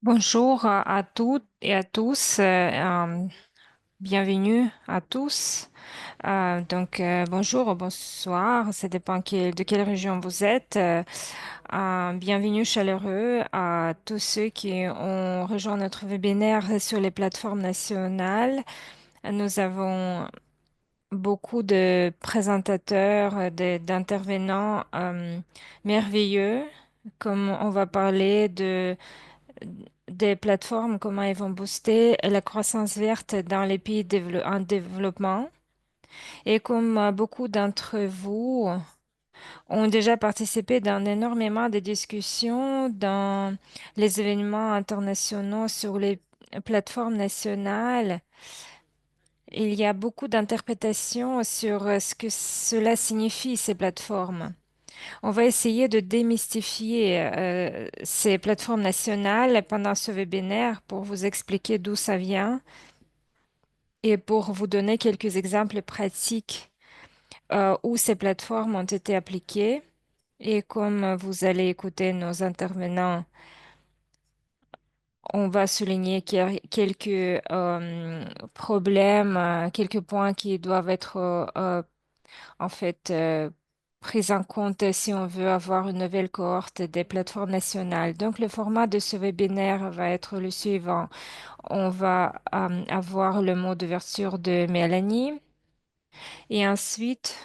Bonjour à toutes et à tous. Bienvenue à tous. Bonjour ou bonsoir, ça dépend de quelle région vous êtes. Bienvenue chaleureux à tous ceux qui ont rejoint notre webinaire sur les plateformes nationales. Nous avons beaucoup de présentateurs, d'intervenants merveilleux, comme on va parler des plateformes, comment elles vont booster la croissance verte dans les pays en développement. Et comme beaucoup d'entre vous ont déjà participé dans énormément de discussions dans les événements internationaux sur les plateformes nationales, il y a beaucoup d'interprétations sur ce que cela signifie, ces plateformes. On va essayer de démystifier ces plateformes nationales pendant ce webinaire pour vous expliquer d'où ça vient et pour vous donner quelques exemples pratiques où ces plateformes ont été appliquées. Et comme vous allez écouter nos intervenants, on va souligner qu'il y a quelques problèmes, quelques points qui doivent être en fait, prise en compte si on veut avoir une nouvelle cohorte des plateformes nationales. Donc, le format de ce webinaire va être le suivant. On va avoir le mot d'ouverture de Mélanie et ensuite,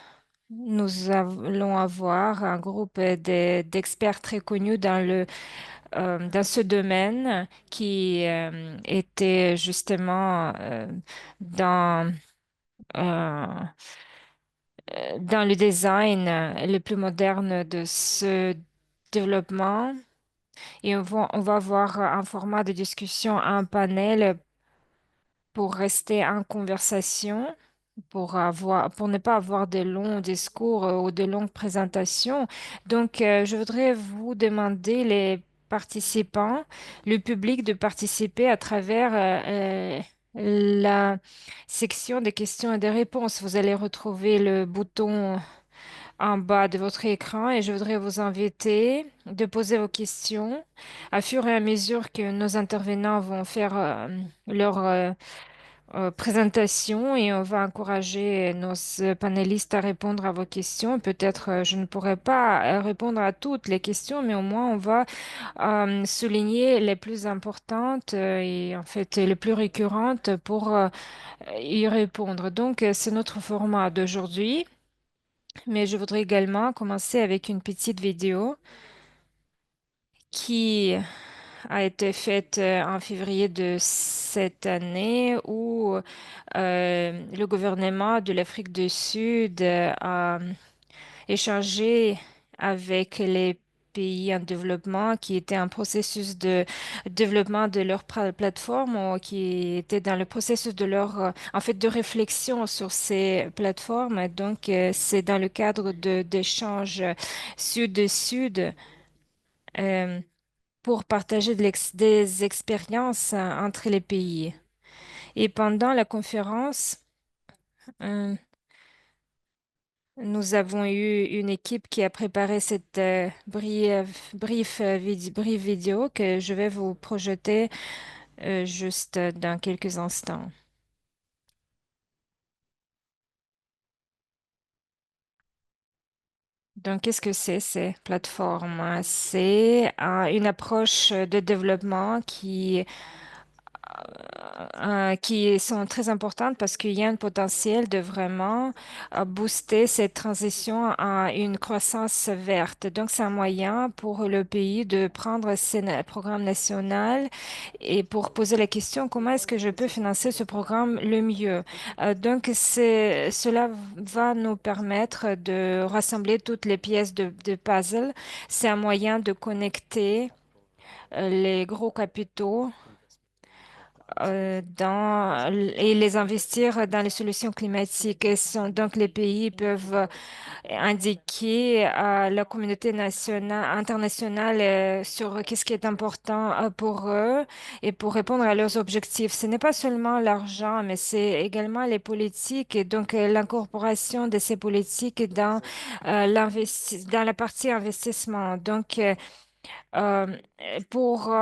nous allons avoir un groupe d'experts très connus dans ce domaine qui était justement dans euh, dans le design le plus moderne de ce développement. Et on va avoir un format de discussion, un panel pour rester en conversation, pour ne pas avoir de longs discours ou de longues présentations. Donc, je voudrais vous demander, les participants, le public, de participer à travers la section des questions et des réponses. Vous allez retrouver le bouton en bas de votre écran et je voudrais vous inviter de poser vos questions à fur et à mesure que nos intervenants vont faire leur présentation et on va encourager nos panélistes à répondre à vos questions. Peut-être je ne pourrai pas répondre à toutes les questions, mais au moins on va souligner les plus importantes et en fait les plus récurrentes pour y répondre. Donc c'est notre format d'aujourd'hui. Mais je voudrais également commencer avec une petite vidéo qui a été faite en février de cette année où le gouvernement de l'Afrique du Sud a échangé avec les pays en développement qui étaient en processus de développement de leur plateforme ou qui étaient dans le processus de leur, en fait, de réflexion sur ces plateformes. Donc, c'est dans le cadre d'échanges sud-sud euh, pour partager des expériences entre les pays. Et pendant la conférence, euh, nous avons eu une équipe qui a préparé cette brief vidéo que je vais vous projeter juste dans quelques instants. Donc, qu'est-ce que c'est ces plateformes? C'est une approche de développement qui sont très importantes parce qu'il y a un potentiel de vraiment booster cette transition à une croissance verte. Donc, c'est un moyen pour le pays de prendre ses programmes nationaux et pour poser la question, comment est-ce que je peux financer ce programme le mieux? Donc, cela va nous permettre de rassembler toutes les pièces de puzzle. C'est un moyen de connecter les gros capitaux et les investir dans les solutions climatiques. Donc, les pays peuvent indiquer à la communauté nationale, internationale sur qu'est-ce qui est important pour eux et pour répondre à leurs objectifs. Ce n'est pas seulement l'argent, mais c'est également les politiques et donc l'incorporation de ces politiques dans, dans la partie investissement. Donc, euh, pour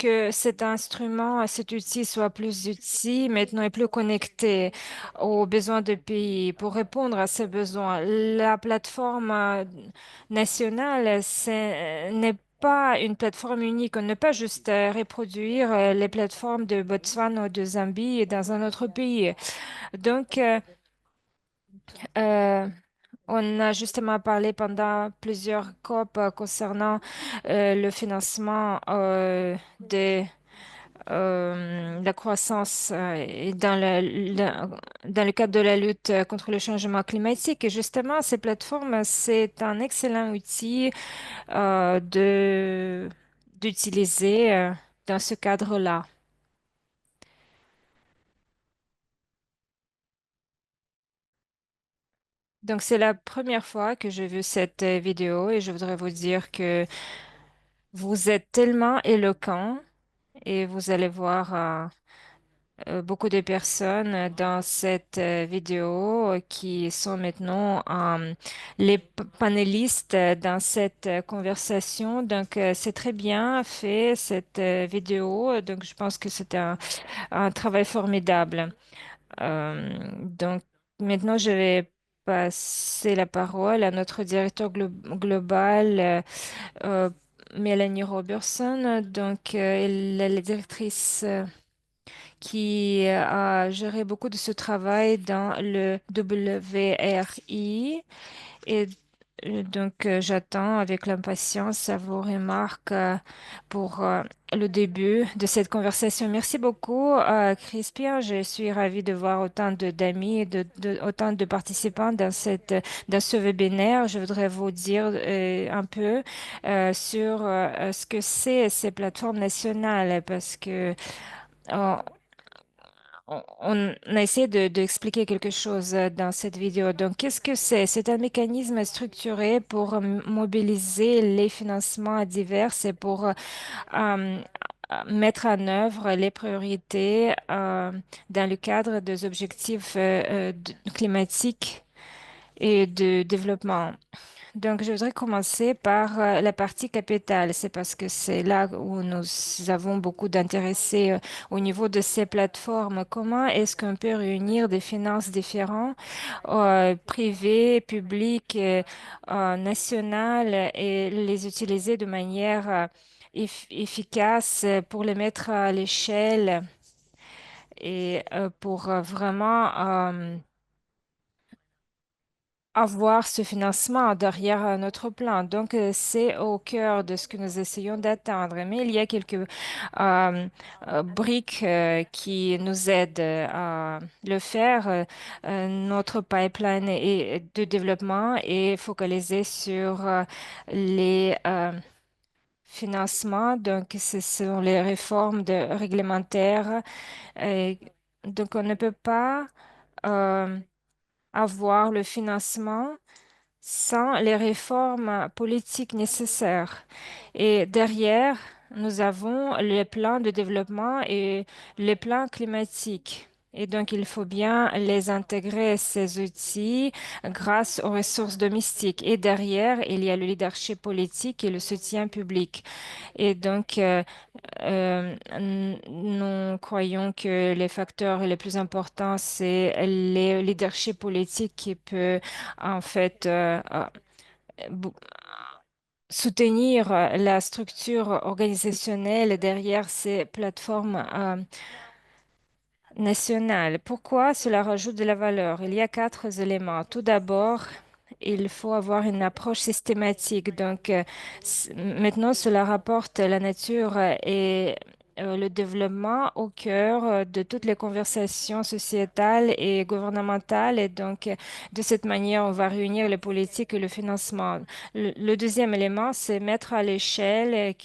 que cet instrument, cet outil soit plus utile maintenant et plus connecté aux besoins du pays pour répondre à ces besoins. La plateforme nationale, n'est pas une plateforme unique. On ne peut pas juste reproduire les plateformes de Botswana ou de Zambie dans un autre pays. Donc, euh, on a justement parlé pendant plusieurs COP concernant le financement de la croissance et dans le cadre de la lutte contre le changement climatique. Et justement, ces plateformes, c'est un excellent outil d'utiliser dans ce cadre-là. Donc, c'est la première fois que j'ai vu cette vidéo et je voudrais vous dire que vous êtes tellement éloquent et vous allez voir beaucoup de personnes dans cette vidéo qui sont maintenant les panélistes dans cette conversation. Donc, c'est très bien fait, cette vidéo. Donc, je pense que c'est un travail formidable. Donc, maintenant, je vais passer la parole à notre directeur global, euh, Mélanie Robertson. Donc, elle est la directrice qui a géré beaucoup de ce travail dans le WRI. Et donc, j'attends avec l'impatience vos remarques pour le début de cette conversation. Merci beaucoup, Crispien. Je suis ravie de voir autant d'amis et autant de participants dans ce webinaire. Je voudrais vous dire un peu sur ce que c'est ces plateformes nationales parce que euh, on a essayé d'expliquer quelque chose dans cette vidéo. Donc, qu'est-ce que c'est? C'est un mécanisme structuré pour mobiliser les financements divers et pour euh, mettre en œuvre les priorités dans le cadre des objectifs climatiques et de développement. Donc, je voudrais commencer par la partie capitale. C'est parce que c'est là où nous avons beaucoup d'intéressés au niveau de ces plateformes. Comment est-ce qu'on peut réunir des finances différentes, privées, publiques, nationales, et les utiliser de manière efficace pour les mettre à l'échelle et pour vraiment avoir ce financement derrière notre plan. Donc, c'est au cœur de ce que nous essayons d'atteindre. Mais il y a quelques briques qui nous aident à le faire. Notre pipeline de développement est focalisé sur les financements. Donc, ce sont les réformes réglementaires. Et donc, on ne peut pas euh, avoir le financement sans les réformes politiques nécessaires. Et derrière, nous avons les plans de développement et les plans climatiques. Et donc, il faut bien les intégrer, ces outils, grâce aux ressources domestiques. Et derrière, il y a le leadership politique et le soutien public. Et donc, nous croyons que les facteurs les plus importants, c'est le leadership politique qui peut en fait bou- soutenir la structure organisationnelle derrière ces plateformes nationales. Pourquoi cela rajoute de la valeur? Il y a quatre éléments. Tout d'abord, il faut avoir une approche systématique. Donc, maintenant, cela rapporte la nature et le développement au cœur de toutes les conversations sociétales et gouvernementales. Et donc, de cette manière, on va réunir les politiques et le financement. Le deuxième élément, c'est mettre à l'échelle.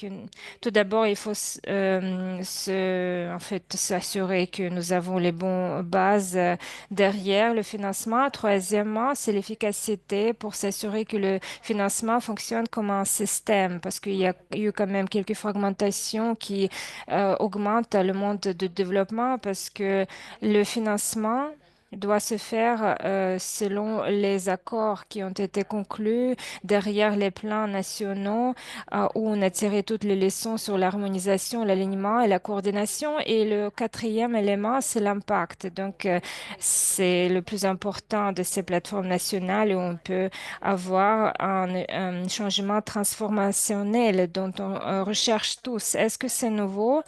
Tout d'abord, il faut en fait, s'assurer que nous avons les bonnes bases derrière le financement. Troisièmement, c'est l'efficacité pour s'assurer que le financement fonctionne comme un système, parce qu'il y a eu quand même quelques fragmentations qui augmentent le monde de développement, parce que le financement doit se faire selon les accords qui ont été conclus derrière les plans nationaux où on a tiré toutes les leçons sur l'harmonisation, l'alignement et la coordination. Et le quatrième élément, c'est l'impact. Donc, c'est le plus important de ces plateformes nationales où on peut avoir un changement transformationnel dont on recherche tous. Est-ce que c'est nouveau?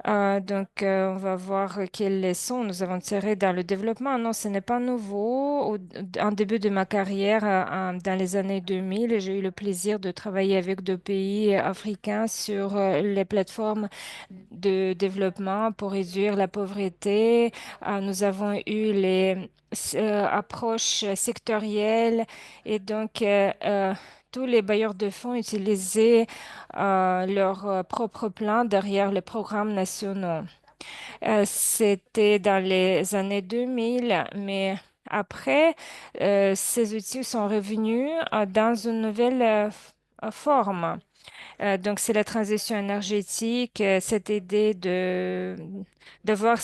On va voir quelles leçons nous avons tirées dans le développement. Non, ce n'est pas nouveau. En début de ma carrière, dans les années 2000, j'ai eu le plaisir de travailler avec deux pays africains sur les plateformes de développement pour réduire la pauvreté. Nous avons eu les approches sectorielles et tous les bailleurs de fonds utilisaient leur propre plan derrière les programmes nationaux. C'était dans les années 2000, mais après, ces outils sont revenus dans une nouvelle forme. C'est la transition énergétique, cette idée de voir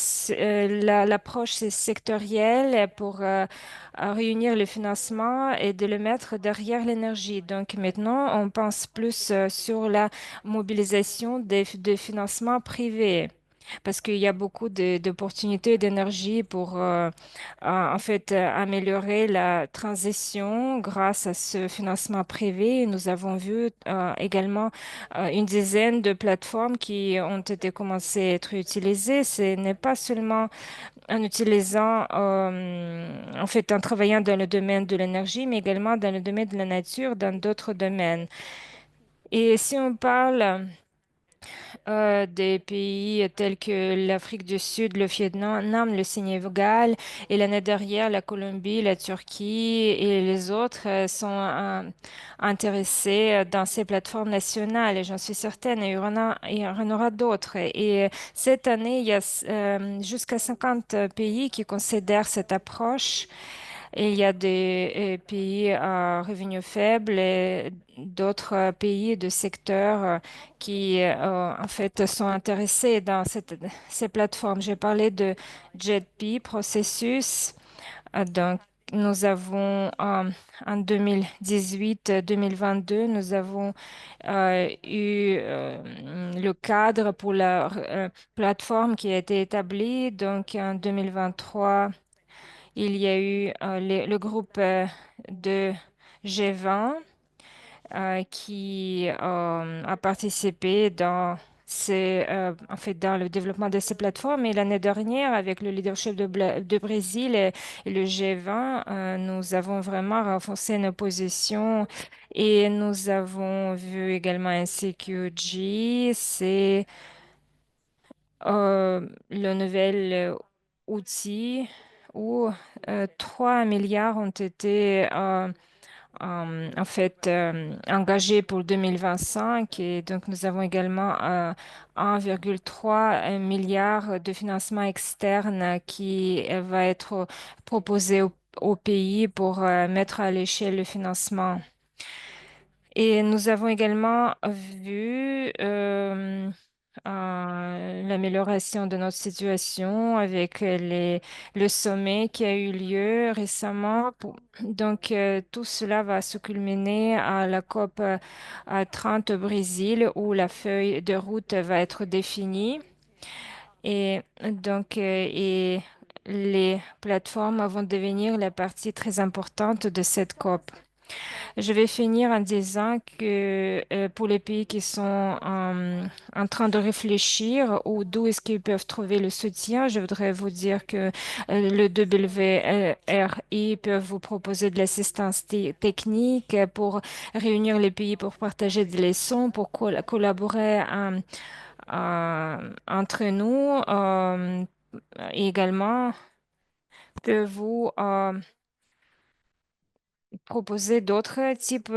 l'approche sectorielle pour réunir le financement et de le mettre derrière l'énergie. Donc maintenant, on pense plus sur la mobilisation des financements privés. Parce qu'il y a beaucoup d'opportunités d'énergie pour améliorer la transition grâce à ce financement privé. Nous avons vu également une dizaine de plateformes qui ont été commencées à être utilisées. Ce n'est pas seulement en utilisant, en travaillant dans le domaine de l'énergie, mais également dans le domaine de la nature, dans d'autres domaines. Et si on parle des pays tels que l'Afrique du Sud, le Vietnam, le Sénégal et l'année dernière la Colombie, la Turquie et les autres sont intéressés dans ces plateformes nationales et j'en suis certaine, il y en aura d'autres. Et cette année, il y a jusqu'à 50 pays qui considèrent cette approche. Et il y a des pays à revenus faibles et d'autres pays de secteurs qui sont intéressés dans ces plateformes. J'ai parlé de JETP, processus. Donc, nous avons en 2018-2022, nous avons eu le cadre pour la plateforme qui a été établi. Donc, en 2023, il y a eu le groupe de G20 qui a participé dans le développement de ces plateformes. Et l'année dernière, avec le leadership de Brésil et le G20, nous avons vraiment renforcé nos positions et nous avons vu également un CQG, c'est le nouvel outil où 3 milliards ont été engagés pour 2025 et donc nous avons également 1,3 milliard de financement externe qui va être proposé au pays pour mettre à l'échelle le financement. Et nous avons également vu l'amélioration de notre situation avec le sommet qui a eu lieu récemment. Tout cela va se culminer à la COP 30 au Brésil où la feuille de route va être définie. Et les plateformes vont devenir la partie très importante de cette COP. Je vais finir en disant que pour les pays qui sont en train de réfléchir ou d'où est-ce qu'ils peuvent trouver le soutien, je voudrais vous dire que le WRI peut vous proposer de l'assistance technique pour réunir les pays pour partager des leçons, pour collaborer entre nous. Également, peut vous proposer d'autres types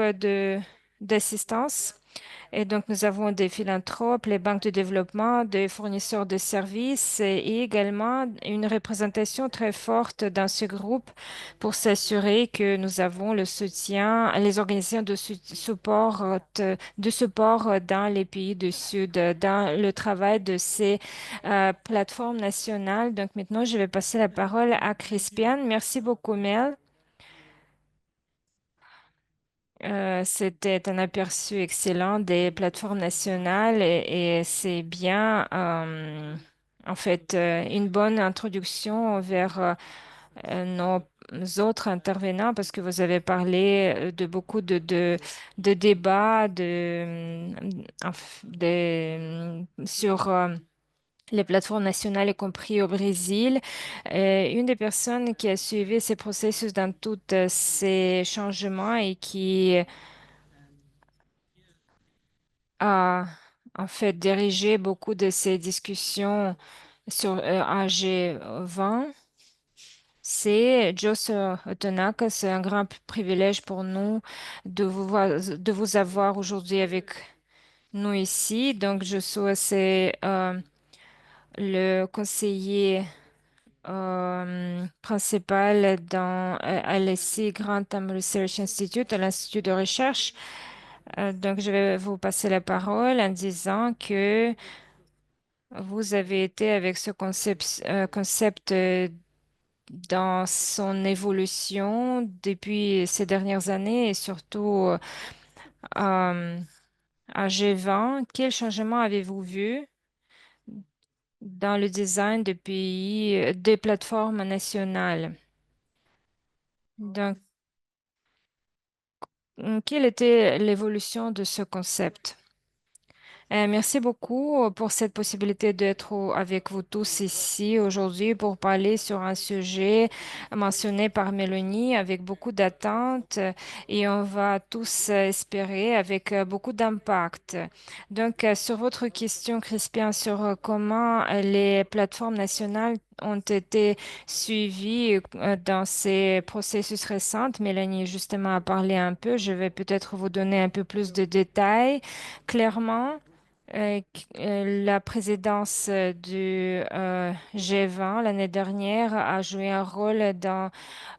d'assistance. Et donc, nous avons des philanthropes, les banques de développement, des fournisseurs de services et également une représentation très forte dans ce groupe pour s'assurer que nous avons le soutien, les organisations de support dans les pays du Sud, dans le travail de ces plateformes nationales. Donc, maintenant, je vais passer la parole à Crispiane. Merci beaucoup, Mel. C'était un aperçu excellent des plateformes nationales et c'est bien, en fait, une bonne introduction vers nos autres intervenants parce que vous avez parlé de beaucoup de débats sur les plateformes nationales, y compris au Brésil. Une des personnes qui a suivi ces processus dans tous ces changements et qui a en fait dirigé beaucoup de ces discussions sur AG20. C'est Joss Otunaka. C'est un grand privilège pour nous de vous avoir aujourd'hui avec nous ici. Donc, je suis le conseiller principal à l'IC Grantham Research Institute, à l'Institut de recherche. Donc, je vais vous passer la parole en disant que vous avez été avec ce concept dans son évolution depuis ces dernières années et surtout euh, à G20. Quel changement avez-vous vu dans le design de pays, des plateformes nationales? Donc, quelle était l'évolution de ce concept? Merci beaucoup pour cette possibilité d'être avec vous tous ici aujourd'hui pour parler sur un sujet mentionné par Mélanie avec beaucoup d'attentes et on va tous espérer avec beaucoup d'impact. Donc, sur votre question, Crispien, sur comment les plateformes nationales ont été suivies dans ces processus récents, Mélanie justement a parlé un peu. Je vais peut-être vous donner un peu plus de détails. Clairement, la présidence du G20 l'année dernière a joué un rôle dans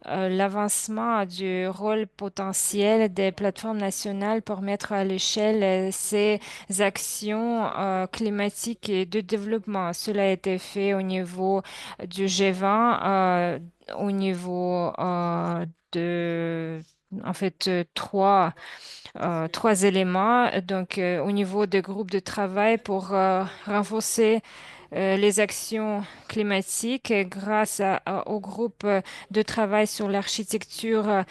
l'avancement du rôle potentiel des plateformes nationales pour mettre à l'échelle ces actions climatiques et de développement. Cela a été fait au niveau du G20, au niveau de, en fait, trois éléments. Donc, au niveau des groupes de travail pour renforcer les actions climatiques grâce au groupe de travail sur l'architecture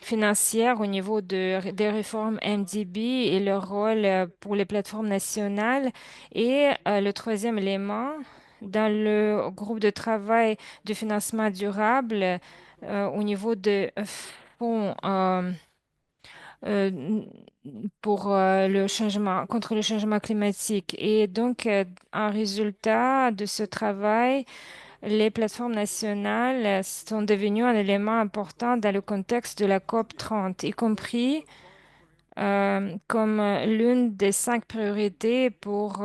financière au niveau des réformes MDB et leur rôle pour les plateformes nationales. Et le troisième élément, dans le groupe de travail de financement durable au niveau de fonds euh, pour le changement, contre le changement climatique. Et donc, un résultat de ce travail, les plateformes nationales sont devenues un élément important dans le contexte de la COP 30, y compris comme l'une des 5 priorités pour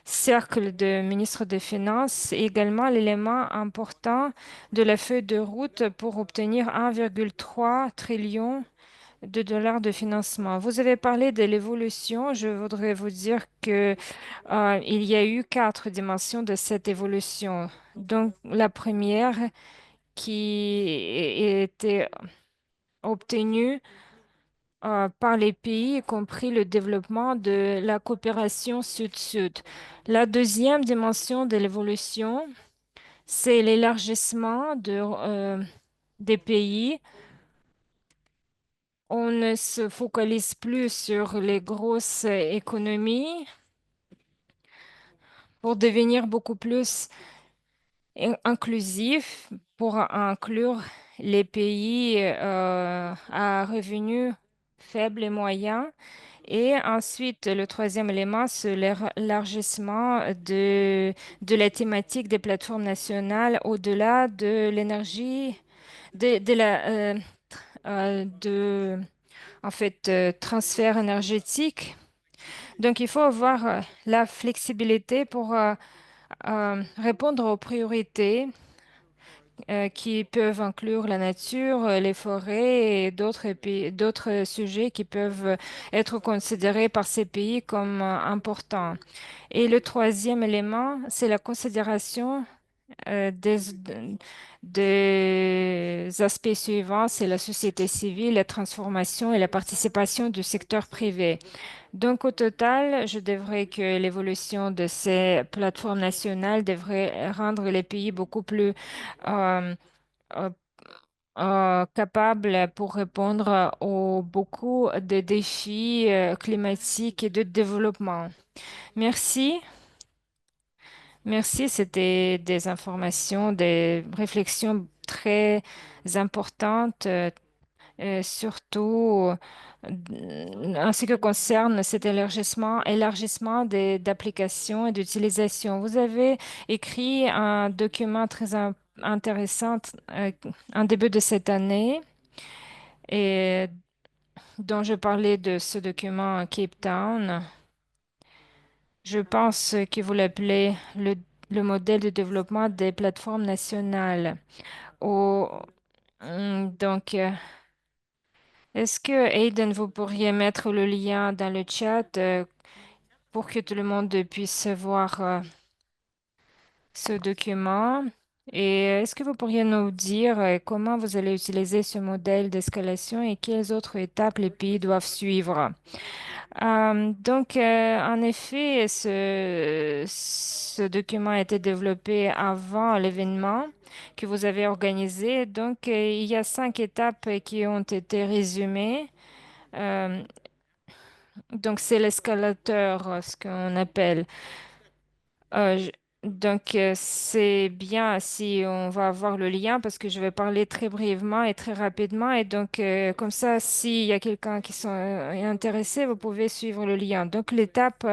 cercle de ministre des Finances, et également l'élément important de la feuille de route pour obtenir 1,3 trillion de dollars de financement. Vous avez parlé de l'évolution. Je voudrais vous dire que il y a eu 4 dimensions de cette évolution. Donc, la première qui était obtenue par les pays, y compris le développement de la coopération sud-sud. La deuxième dimension de l'évolution, c'est l'élargissement des pays. On ne se focalise plus sur les grosses économies pour devenir beaucoup plus inclusif, pour inclure les pays à revenus faibles et moyens. Et ensuite, le troisième élément, c'est l'élargissement de la thématique des plateformes nationales au-delà de l'énergie, de la, de en fait, transfert énergétique. Donc, il faut avoir la flexibilité pour répondre aux priorités qui peuvent inclure la nature, les forêts et d'autres sujets qui peuvent être considérés par ces pays comme importants. Et le troisième élément, c'est la considération des aspects suivants, c'est la société civile, la transformation et la participation du secteur privé. Donc, au total, je devrais que l'évolution de ces plateformes nationales devrait rendre les pays beaucoup plus euh, euh, capables pour répondre aux beaucoup de défis climatiques et de développement. Merci. Merci, c'était des informations, des réflexions très importantes, surtout en ce qui concerne cet élargissement d'applications et d'utilisation. Vous avez écrit un document très intéressant en début de cette année et dont je parlais de ce document à Cape Town. Je pense que vous l'appelez le modèle de développement des plateformes nationales. Au- donc, est-ce que Aiden, vous pourriez mettre le lien dans le chat pour que tout le monde puisse voir ce document? Et est-ce que vous pourriez nous dire comment vous allez utiliser ce modèle d'escalation et quelles autres étapes les pays doivent suivre? En effet, ce document a été développé avant l'événement que vous avez organisé. Donc, il y a 5 étapes qui ont été résumées. Euh, donc, c'est l'escalateur, ce qu'on appelle. Euh, je- c'est bien si on va avoir le lien parce que je vais parler très brièvement et très rapidement. Et donc, comme ça, s'il y a quelqu'un qui est intéressé, vous pouvez suivre le lien. Donc, l'étape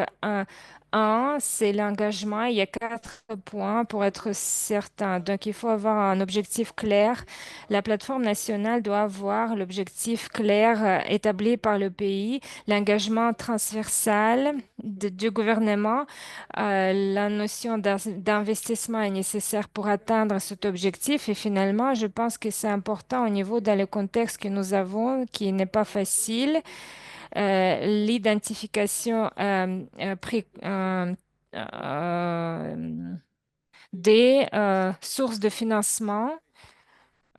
1, c'est l'engagement. Il y a 4 points pour être certain. Donc, il faut avoir un objectif clair. La plateforme nationale doit avoir l'objectif clair établi par le pays, l'engagement transversal du gouvernement. La notion d'investissement est nécessaire pour atteindre cet objectif et finalement, je pense que c'est important au niveau dans le contexte que nous avons, qui n'est pas facile. L'identification euh, des sources de financement.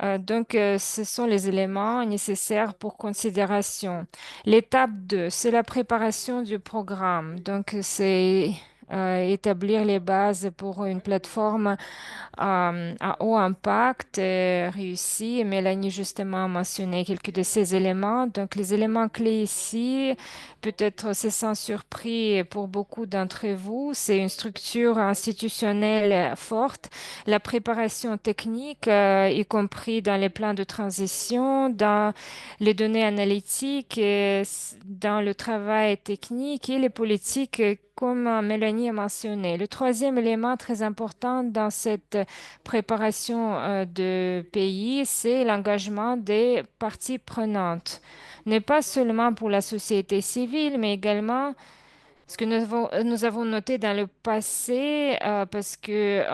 Ce sont les éléments nécessaires pour considération. L'étape 2, c'est la préparation du programme. Donc, c'est établir les bases pour une plateforme à haut impact réussi. Mélanie justement a mentionné quelques de ces éléments. Donc, les éléments clés ici, peut-être c'est sans surpris pour beaucoup d'entre vous, c'est une structure institutionnelle forte, la préparation technique, y compris dans les plans de transition, dans les données analytiques, dans le travail technique et les politiques, comme Mélanie a mentionné. Le troisième élément très important dans cette préparation de pays, c'est l'engagement des parties prenantes. N'est pas seulement pour la société civile, mais également ce que nous avons noté dans le passé, parce que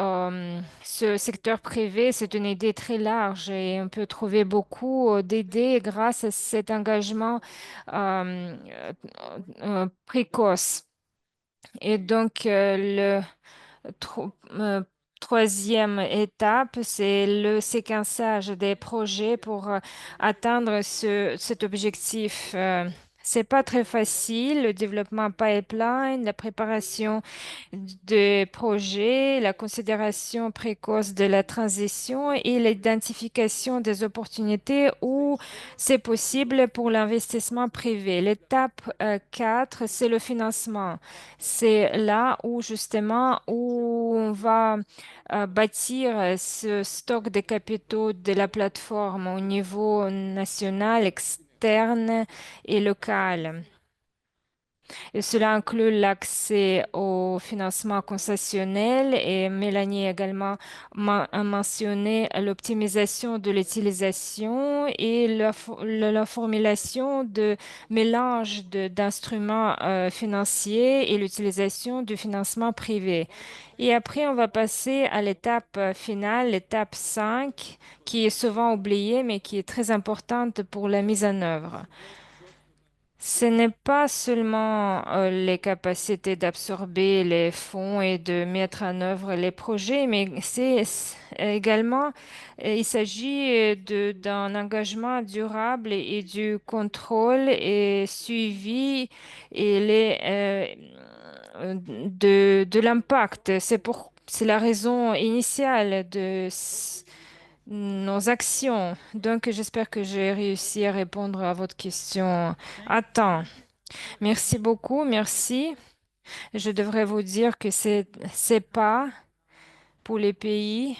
ce secteur privé, c'est une idée très large et on peut trouver beaucoup d'idées grâce à cet engagement euh, précoce. Et donc, troisième étape, c'est le séquençage des projets pour atteindre cet objectif. C'est pas très facile, le développement pipeline, la préparation des projets, la considération précoce de la transition et l'identification des opportunités où c'est possible pour l'investissement privé. L'étape 4, c'est le financement. C'est là où justement où on va bâtir ce stock de capitaux de la plateforme au niveau national, externe et local. Et cela inclut l'accès au financement concessionnel et Mélanie a également a mentionné l'optimisation de l'utilisation et la formulation de mélange d'instruments financiers et l'utilisation du financement privé. Et après, on va passer à l'étape finale, l'étape 5, qui est souvent oubliée, mais qui est très importante pour la mise en œuvre. Ce n'est pas seulement les capacités d'absorber les fonds et de mettre en œuvre les projets, mais également, il s'agit d'un engagement durable et du contrôle et suivi et de l'impact. C'est la raison initiale de nos actions. Donc, j'espère que j'ai réussi à répondre à votre question. Attends, merci beaucoup, merci. Je devrais vous dire que c'est pas pour les pays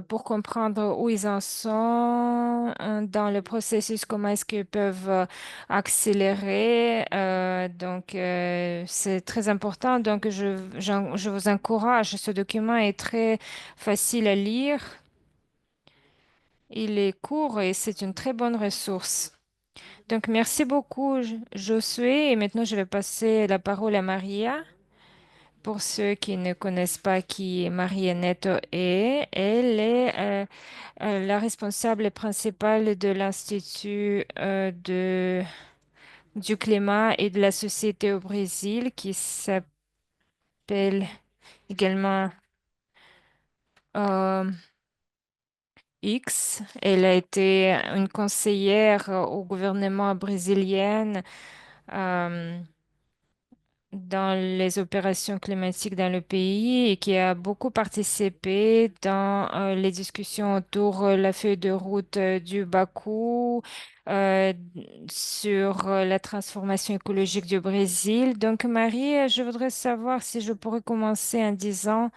pour comprendre où ils en sont dans le processus, comment est-ce qu'ils peuvent accélérer. C'est très important. Donc, je vous encourage. Ce document est très facile à lire. Il est court et c'est une très bonne ressource. Donc, merci beaucoup, Josué. Et maintenant, je vais passer la parole à Maria. Pour ceux qui ne connaissent pas qui Maria Neto est, elle est la responsable principale de l'Institut du climat et de la société au Brésil, qui s'appelle également euh, X. Elle a été une conseillère au gouvernement brésilien euh, dans les opérations climatiques dans le pays et qui a beaucoup participé dans les discussions autour de la feuille de route du Bakou euh, sur la transformation écologique du Brésil. Donc, Marie, je voudrais savoir si je pourrais commencer en disant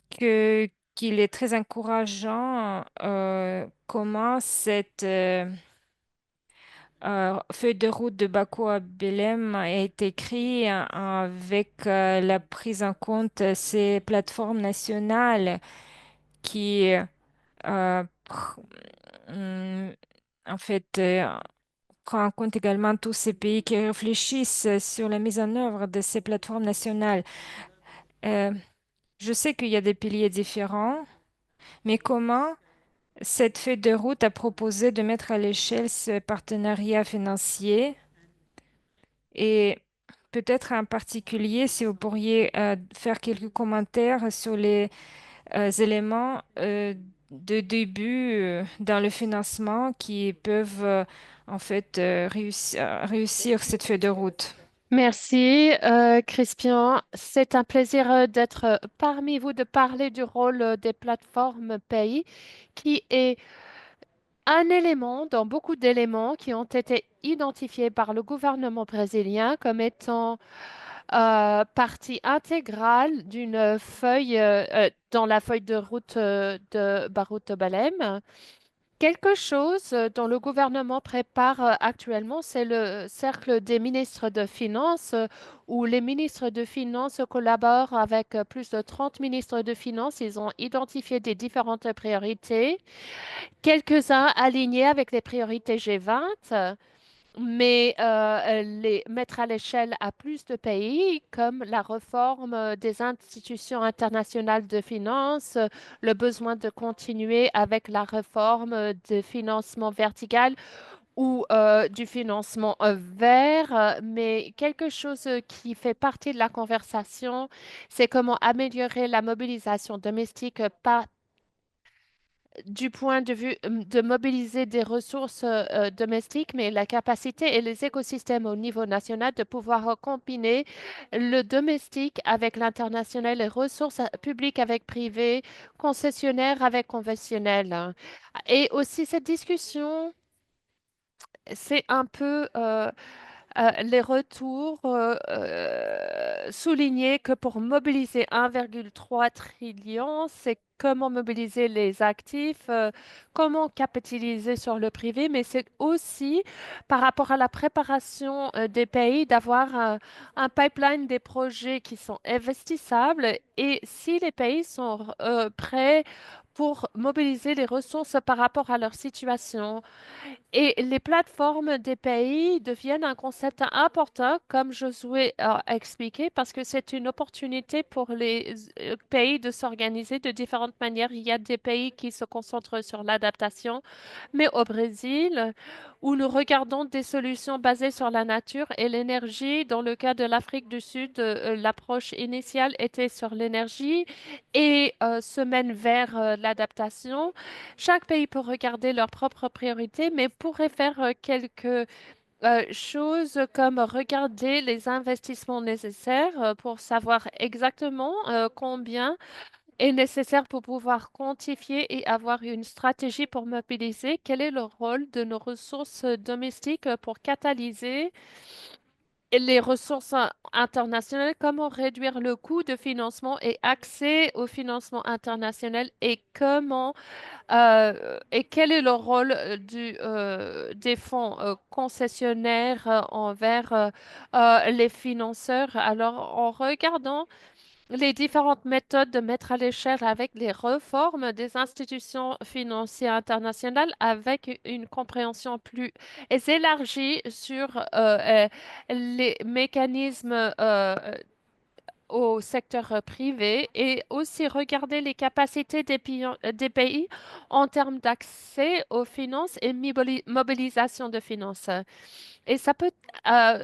qu'il est très encourageant comment cette feuille de route de Bakou à Belém a été écrit avec la prise en compte de ces plateformes nationales qui, hum, en fait, prend en compte également tous ces pays qui réfléchissent sur la mise en œuvre de ces plateformes nationales. Euh, je sais qu'il y a des piliers différents, mais comment cette feuille de route a proposé de mettre à l'échelle ce partenariat financier? Et peut-être en particulier, si vous pourriez faire quelques commentaires sur les éléments de début dans le financement qui peuvent en fait réussir cette feuille de route. Merci, Crispian. C'est un plaisir d'être parmi vous, de parler du rôle des plateformes pays, qui est un élément dans beaucoup d'éléments qui ont été identifiés par le gouvernement brésilien comme étant partie intégrale d'une feuille, dans la feuille de route de Baruto Balem. Quelque chose dont le gouvernement prépare actuellement, c'est le cercle des ministres de Finances, où les ministres de Finances collaborent avec plus de 30 ministres de Finances. Ils ont identifié des différentes priorités, quelques-uns alignés avec les priorités G20, mais les mettre à l'échelle à plus de pays, comme la réforme des institutions internationales de finances, le besoin de continuer avec la réforme de financement vertical ou du financement vert, mais quelque chose qui fait partie de la conversation, c'est comment améliorer la mobilisation domestique par du point de vue de mobiliser des ressources domestiques, mais la capacité et les écosystèmes au niveau national de pouvoir combiner le domestique avec l'international, les ressources publiques avec privées, concessionnaires avec conventionnels. Et aussi cette discussion, c'est un peu les retours souligner que pour mobiliser 1,3 trillion, c'est comment mobiliser les actifs, comment capitaliser sur le privé, mais c'est aussi par rapport à la préparation des pays d'avoir un pipeline des projets qui sont investissables et si les pays sont prêts pour mobiliser les ressources par rapport à leur situation. Et les plateformes des pays deviennent un concept important, comme Josué a expliqué, parce que c'est une opportunité pour les pays de s'organiser de différentes manières. Il y a des pays qui se concentrent sur l'adaptation, mais au Brésil, où nous regardons des solutions basées sur la nature et l'énergie, dans le cas de l'Afrique du Sud, l'approche initiale était sur l'énergie et se mène vers l'adaptation. Chaque pays peut regarder leurs propres priorités, mais pourrait faire quelques choses comme regarder les investissements nécessaires pour savoir exactement combien est nécessaire pour pouvoir quantifier et avoir une stratégie pour mobiliser. Quel est le rôle de nos ressources domestiques pour catalyser les ressources internationales, comment réduire le coût de financement et accès au financement international et comment et quel est le rôle des fonds concessionnaires envers les financeurs? Alors, en regardant les différentes méthodes de mettre à l'échelle avec les réformes des institutions financières internationales, avec une compréhension plus élargie sur les mécanismes au secteur privé et aussi regarder les capacités des pays en termes d'accès aux finances et mobilisation de finances. Et ça peut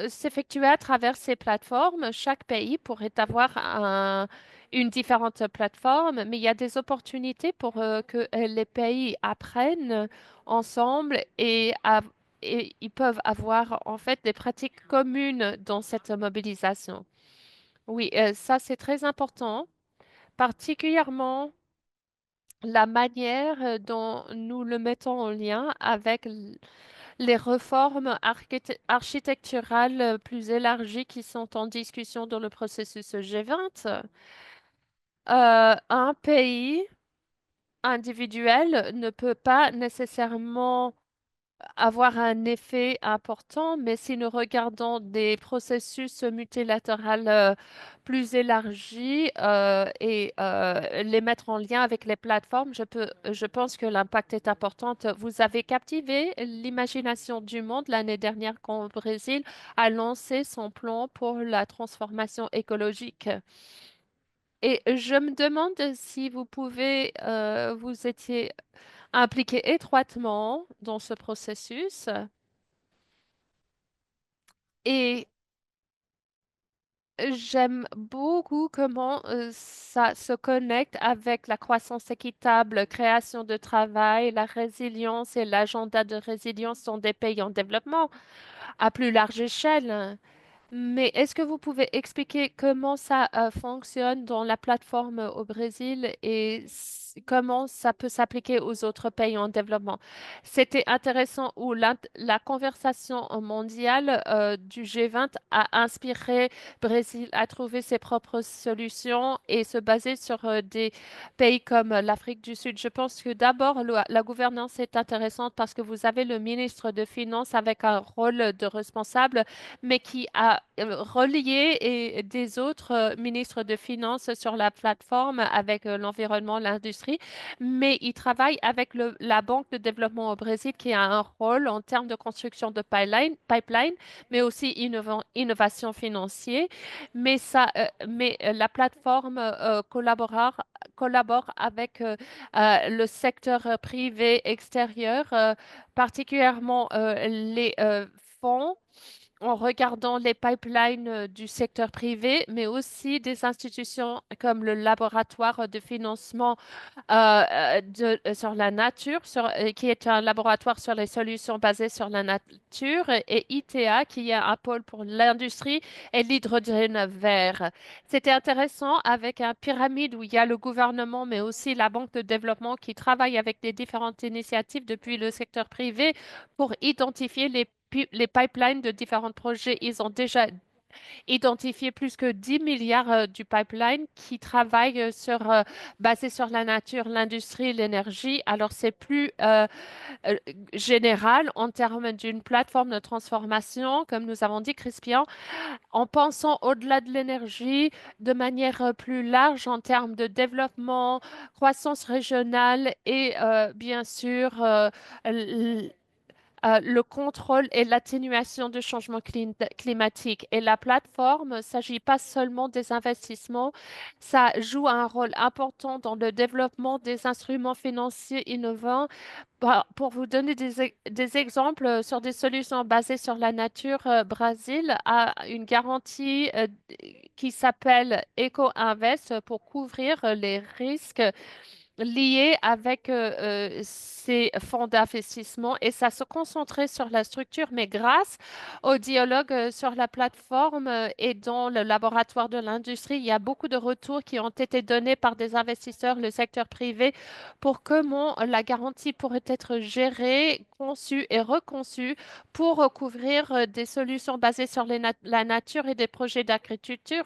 s'effectuer à travers ces plateformes. Chaque pays pourrait avoir une différente plateforme, mais il y a des opportunités pour que les pays apprennent ensemble et ils peuvent avoir en fait des pratiques communes dans cette mobilisation. Oui, ça c'est très important, particulièrement la manière dont nous le mettons en lien avec les réformes architecturales plus élargies qui sont en discussion dans le processus G20. Un pays individuel ne peut pas nécessairement avoir un effet important, mais si nous regardons des processus multilatéraux plus élargis et les mettre en lien avec les plateformes, je pense que l'impact est important. Vous avez captivé l'imagination du monde l'année dernière quand le Brésil a lancé son plan pour la transformation écologique. Et je me demande si vous pouvez, vous étiez impliqué étroitement dans ce processus. Et j'aime beaucoup comment ça se connecte avec la croissance équitable, création de travail, la résilience et l'agenda de résilience sont des pays en développement à plus large échelle. Mais est-ce que vous pouvez expliquer comment ça fonctionne dans la plateforme au Brésil et comment ça peut s'appliquer aux autres pays en développement? C'était intéressant où la conversation mondiale du G20 a inspiré Brésil à trouver ses propres solutions et se baser sur des pays comme l'Afrique du Sud. Je pense que d'abord, la gouvernance est intéressante parce que vous avez le ministre de Finances avec un rôle de responsable mais qui a relié et des autres ministres de Finances sur la plateforme avec l'environnement, l'industrie, mais il travaille avec la Banque de développement au Brésil qui a un rôle en termes de construction de pipeline, mais aussi innovation financière. Mais la plateforme collabore avec le secteur privé extérieur, particulièrement les fonds en regardant les pipelines du secteur privé, mais aussi des institutions comme le laboratoire de financement sur la nature, qui est un laboratoire sur les solutions basées sur la nature, et ITA, qui est un pôle pour l'industrie et l'hydrogène vert. C'était intéressant avec un pyramide où il y a le gouvernement, mais aussi la Banque de développement qui travaille avec des différentes initiatives depuis le secteur privé pour identifier les pipelines de différents projets. Ils ont déjà identifié plus que 10 milliards du pipeline qui travaillent basé sur la nature, l'industrie, l'énergie. Alors, c'est plus euh, général en termes d'une plateforme de transformation, comme nous avons dit, Crispian, en pensant au-delà de l'énergie de manière plus large en termes de développement, croissance régionale et bien sûr le contrôle et l'atténuation du changement climatique. Et la plateforme, il ne s'agit pas seulement des investissements, ça joue un rôle important dans le développement des instruments financiers innovants. Pour vous donner des exemples sur des solutions basées sur la nature, Brésil a une garantie qui s'appelle Eco-Invest pour couvrir les risques lié avec ces fonds d'investissement et ça se concentrait sur la structure, mais grâce au dialogue sur la plateforme et dans le laboratoire de l'industrie, il y a beaucoup de retours qui ont été donnés par des investisseurs, le secteur privé, pour comment la garantie pourrait être gérée, conçue et reconçue pour couvrir des solutions basées sur la nature et des projets d'agriculture.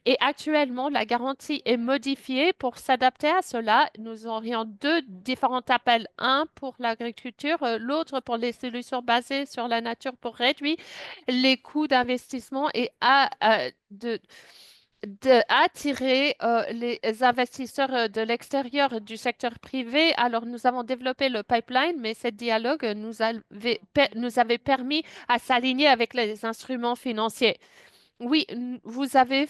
Et actuellement, la garantie est modifiée pour s'adapter à cela. Nous aurions deux différents appels, un pour l'agriculture, l'autre pour les solutions basées sur la nature pour réduire les coûts d'investissement et attirer les investisseurs de l'extérieur du secteur privé. Alors, nous avons développé le pipeline, mais ce dialogue nous avait permis à s'aligner avec les instruments financiers. Oui, vous avez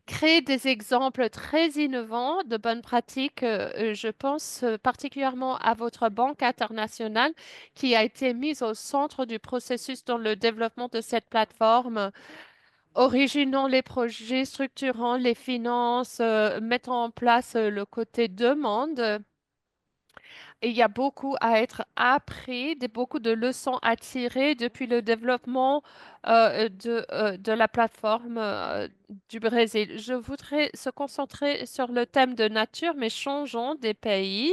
créé des exemples très innovants de bonnes pratiques. Je pense particulièrement à votre banque internationale qui a été mise au centre du processus dans le développement de cette plateforme, originant les projets, structurant les finances, mettant en place le côté demande. Il y a beaucoup à être appris, beaucoup de leçons à tirer depuis le développement de la plateforme du Brésil. Je voudrais se concentrer sur le thème de nature, mais changeons des pays.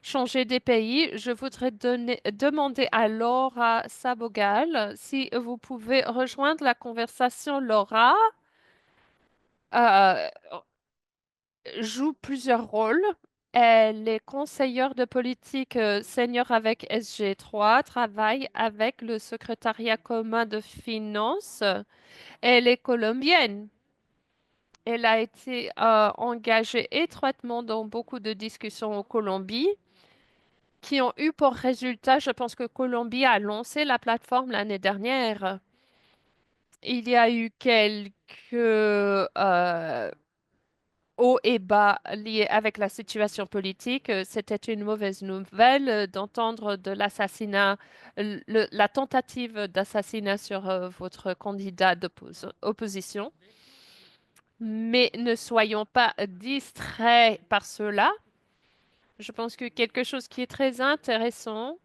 Changer des pays, je voudrais demander à Laura Sabogal si vous pouvez rejoindre la conversation. Laura euh, joue plusieurs rôles. Elle est conseillère de politique senior avec SG3, travaille avec le secrétariat commun de finances. Elle est colombienne. Elle a été engagée étroitement dans beaucoup de discussions en Colombie qui ont eu pour résultat, je pense que Colombie a lancé la plateforme l'année dernière. Il y a eu quelques hauts et bas liés avec la situation politique. C'était une mauvaise nouvelle d'entendre de l'assassinat, la tentative d'assassinat sur votre candidat d'opposition. Mais ne soyons pas distraits par cela. Je pense que quelque chose qui est très intéressant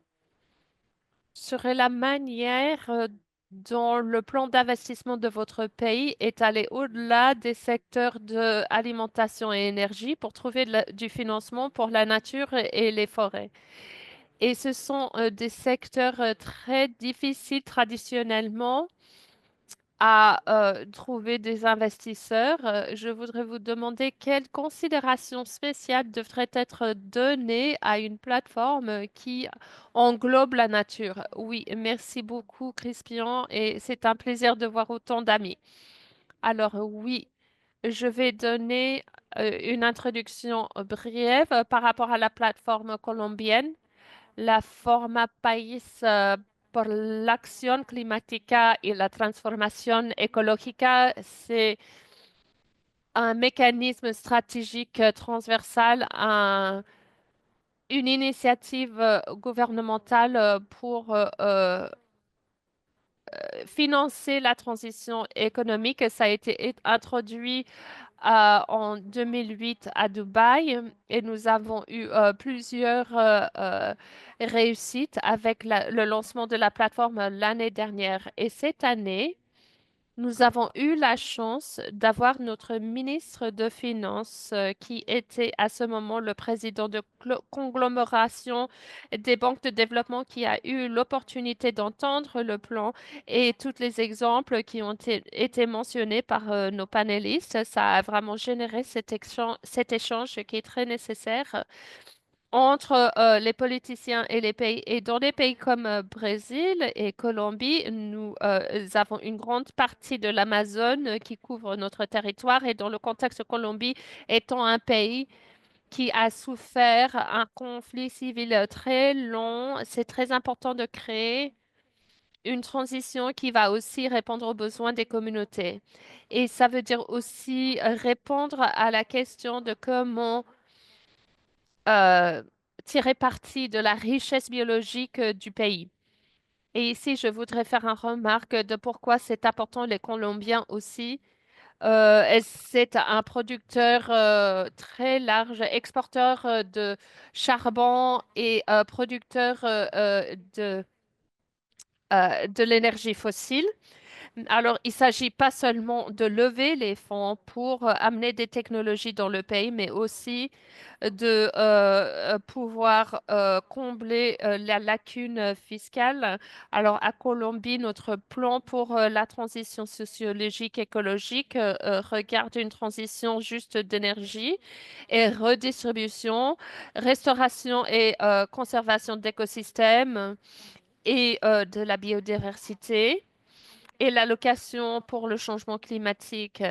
serait la manière dont le plan d'investissement de votre pays est allé au-delà des secteurs de alimentation et énergie pour trouver du financement pour la nature et les forêts. Et ce sont des secteurs très difficiles traditionnellement à trouver des investisseurs. Je voudrais vous demander quelles considérations spéciales devraient être données à une plateforme qui englobe la nature. Oui, merci beaucoup, Crispian, et c'est un plaisir de voir autant d'amis. Alors oui, je vais donner une introduction brève par rapport à la plateforme colombienne. La Forma País por la acción climática y la transformación ecológica, c'est un mécanisme stratégique transversal, une initiative gouvernementale pour financer la transition économique. Ça a été introduit en 2008 à Dubaï et nous avons eu plusieurs réussites avec le lancement de la plateforme l'année dernière. Et cette année, Nous avons eu la chance d'avoir notre ministre de Finances qui était à ce moment le président de conglomération des banques de développement qui a eu l'opportunité d'entendre le plan et tous les exemples qui ont été mentionnés par nos panélistes. Ça a vraiment généré cet échange qui est très nécessaire entre les politiciens et les pays. Et dans des pays comme Brésil et Colombie, nous avons une grande partie de l'Amazone qui couvre notre territoire. Et dans le contexte Colombie étant un pays qui a souffert un conflit civil très long, c'est très important de créer une transition qui va aussi répondre aux besoins des communautés. Et ça veut dire aussi répondre à la question de comment euh, tirer parti de la richesse biologique du pays. Et ici, je voudrais faire une remarque de pourquoi c'est important les Colombiens aussi. Et c'est un producteur très large, exporteur de charbon et producteur de l'énergie fossile. Alors, il ne s'agit pas seulement de lever les fonds pour amener des technologies dans le pays, mais aussi de pouvoir combler la lacune fiscale. Alors, à Colombie, notre plan pour la transition sociologique écologique regarde une transition juste d'énergie et redistribution, restauration et conservation d'écosystèmes et de la biodiversité et l'allocation pour le changement climatique.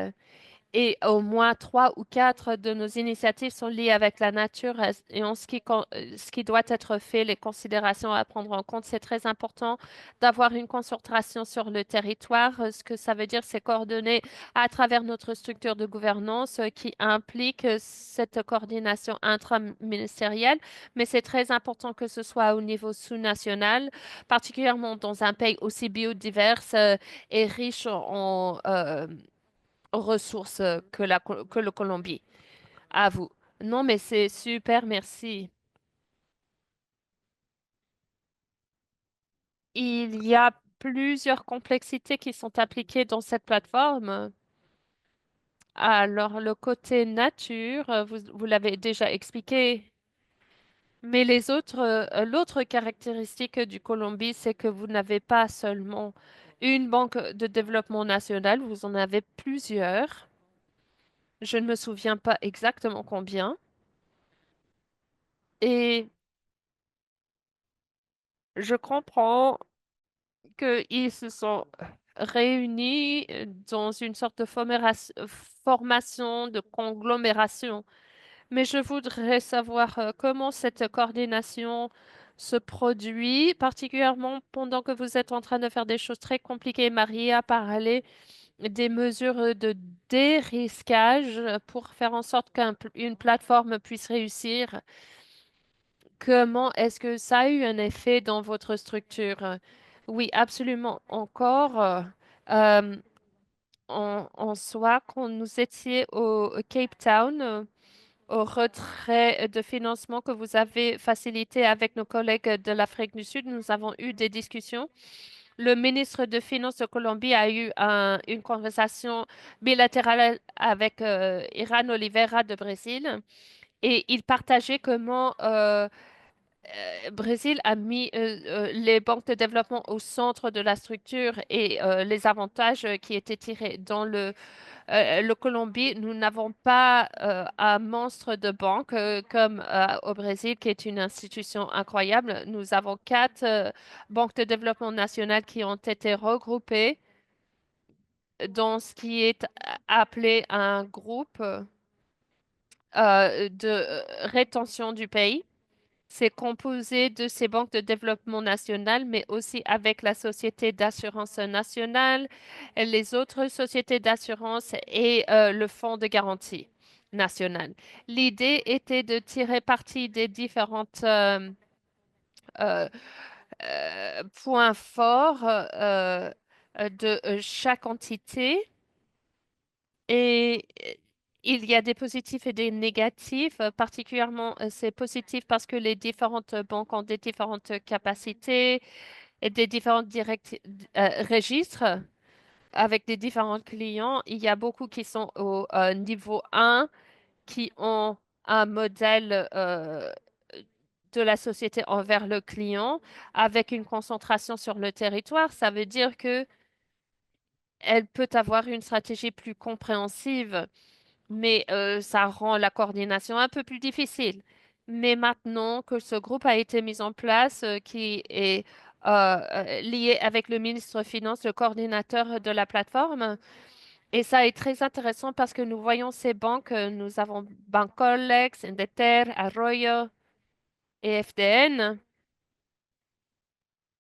Et au moins trois ou quatre de nos initiatives sont liées avec la nature et en ce qui doit être fait, les considérations à prendre en compte, c'est très important d'avoir une concentration sur le territoire. Ce que ça veut dire, c'est coordonner à travers notre structure de gouvernance qui implique cette coordination intraministérielle, mais c'est très important que ce soit au niveau sous-national, particulièrement dans un pays aussi biodivers et riche en ressources que le Colombie. À vous. Non, mais c'est super, merci. Il y a plusieurs complexités qui sont appliquées dans cette plateforme. Alors, le côté nature, vous l'avez déjà expliqué, mais l'autre caractéristique du Colombie, c'est que vous n'avez pas seulement une banque de développement national, vous en avez plusieurs. Je ne me souviens pas exactement combien. Et je comprends qu'ils se sont réunis dans une sorte de formation de conglomération. Mais je voudrais savoir comment cette coordination se produit, particulièrement pendant que vous êtes en train de faire des choses très compliquées. Marie a parlé des mesures de dérisquage pour faire en sorte qu'une plateforme puisse réussir. Comment est-ce que ça a eu un effet dans votre structure? Oui, absolument. Encore, euh, en soi, quand nous étions au Cape Town, au retrait de financement que vous avez facilité avec nos collègues de l'Afrique du Sud, nous avons eu des discussions. Le ministre de Finances de Colombie a eu une conversation bilatérale avec Iran Oliveira de Brésil et il partageait comment Brésil a mis les banques de développement au centre de la structure et les avantages qui étaient tirés. Dans le Colombie, nous n'avons pas un monstre de banque comme au Brésil, qui est une institution incroyable. Nous avons quatre banques de développement nationales qui ont été regroupées dans ce qui est appelé un groupe de rétention du pays. C'est composé de ces banques de développement nationales, mais aussi avec la Société d'assurance nationale, les autres sociétés d'assurance et le Fonds de garantie national. L'idée était de tirer parti des différentes euh, points forts de chaque entité et il y a des positifs et des négatifs. Particulièrement, c'est positif parce que les différentes banques ont des différentes capacités et des différents registres. avec des différents clients. Il y a beaucoup qui sont au niveau 1, qui ont un modèle de la société envers le client avec une concentration sur le territoire. Ça veut dire que elle peut avoir une stratégie plus compréhensive, mais ça rend la coordination un peu plus difficile. Mais maintenant que ce groupe a été mis en place, qui est lié avec le ministre des Finances, le coordinateur de la plateforme, et ça est très intéressant parce que nous voyons ces banques, nous avons Bancolex, Indeter, Arroyo et FDN.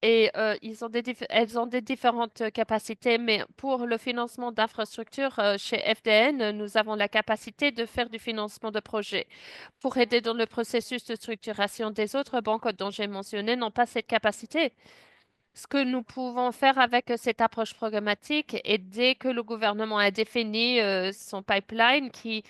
Et elles ont des différentes capacités, mais pour le financement d'infrastructures, chez FDN, nous avons la capacité de faire du financement de projets. Pour aider dans le processus de structuration des autres banques dont j'ai mentionné, n'ont pas cette capacité. Ce que nous pouvons faire avec cette approche programmatique est dès que le gouvernement a défini son pipeline qui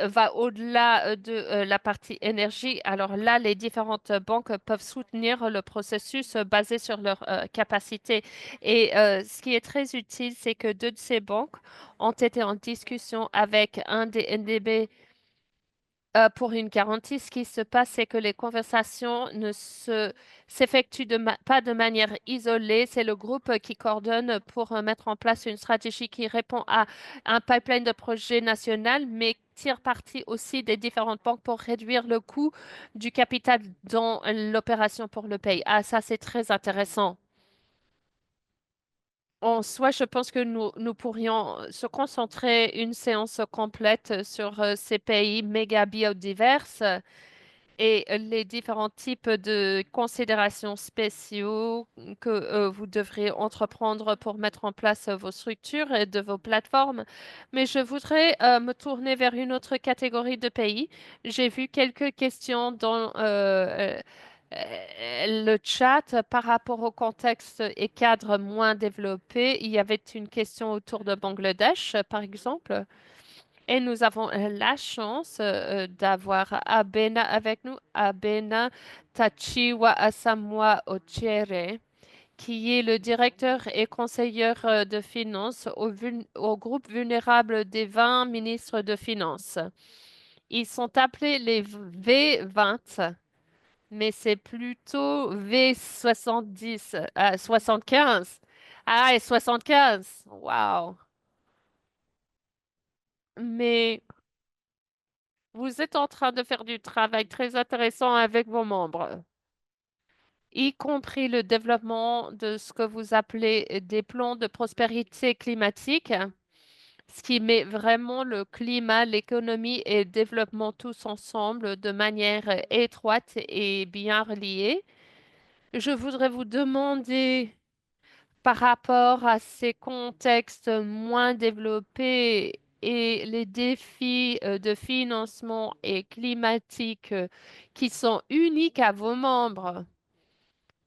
va au-delà de la partie énergie. Alors là, les différentes banques peuvent soutenir le processus basé sur leur capacité. Et ce qui est très utile, c'est que deux de ces banques ont été en discussion avec un des NDB pour une garantie. Ce qui se passe, c'est que les conversations ne s'effectuent pas de manière isolée. C'est le groupe qui coordonne pour mettre en place une stratégie qui répond à un pipeline de projet national, mais tire parti aussi des différentes banques pour réduire le coût du capital dans l'opération pour le pays. Ah, ça, c'est très intéressant. En soi, je pense que nous pourrions se concentrer une séance complète sur ces pays méga biodivers et les différents types de considérations spéciaux que vous devrez entreprendre pour mettre en place vos structures et de vos plateformes. Mais je voudrais me tourner vers une autre catégorie de pays. J'ai vu quelques questions dans le chat par rapport au contexte et cadre moins développé. Il y avait une question autour de Bangladesh, par exemple. Et nous avons la chance d'avoir Abena avec nous, Abena Tachiwa Asamoah Ochere, qui est le directeur et conseiller de finances au groupe vulnérable des 20 ministres de finances. Ils sont appelés les V20, mais c'est plutôt V70, 75. Ah, et 75. Wow. Mais vous êtes en train de faire du travail très intéressant avec vos membres, y compris le développement de ce que vous appelez des plans de prospérité climatique, ce qui met vraiment le climat, l'économie et le développement tous ensemble de manière étroite et bien reliée. Je voudrais vous demander, par rapport à ces contextes moins développés et les défis de financement et climatique qui sont uniques à vos membres,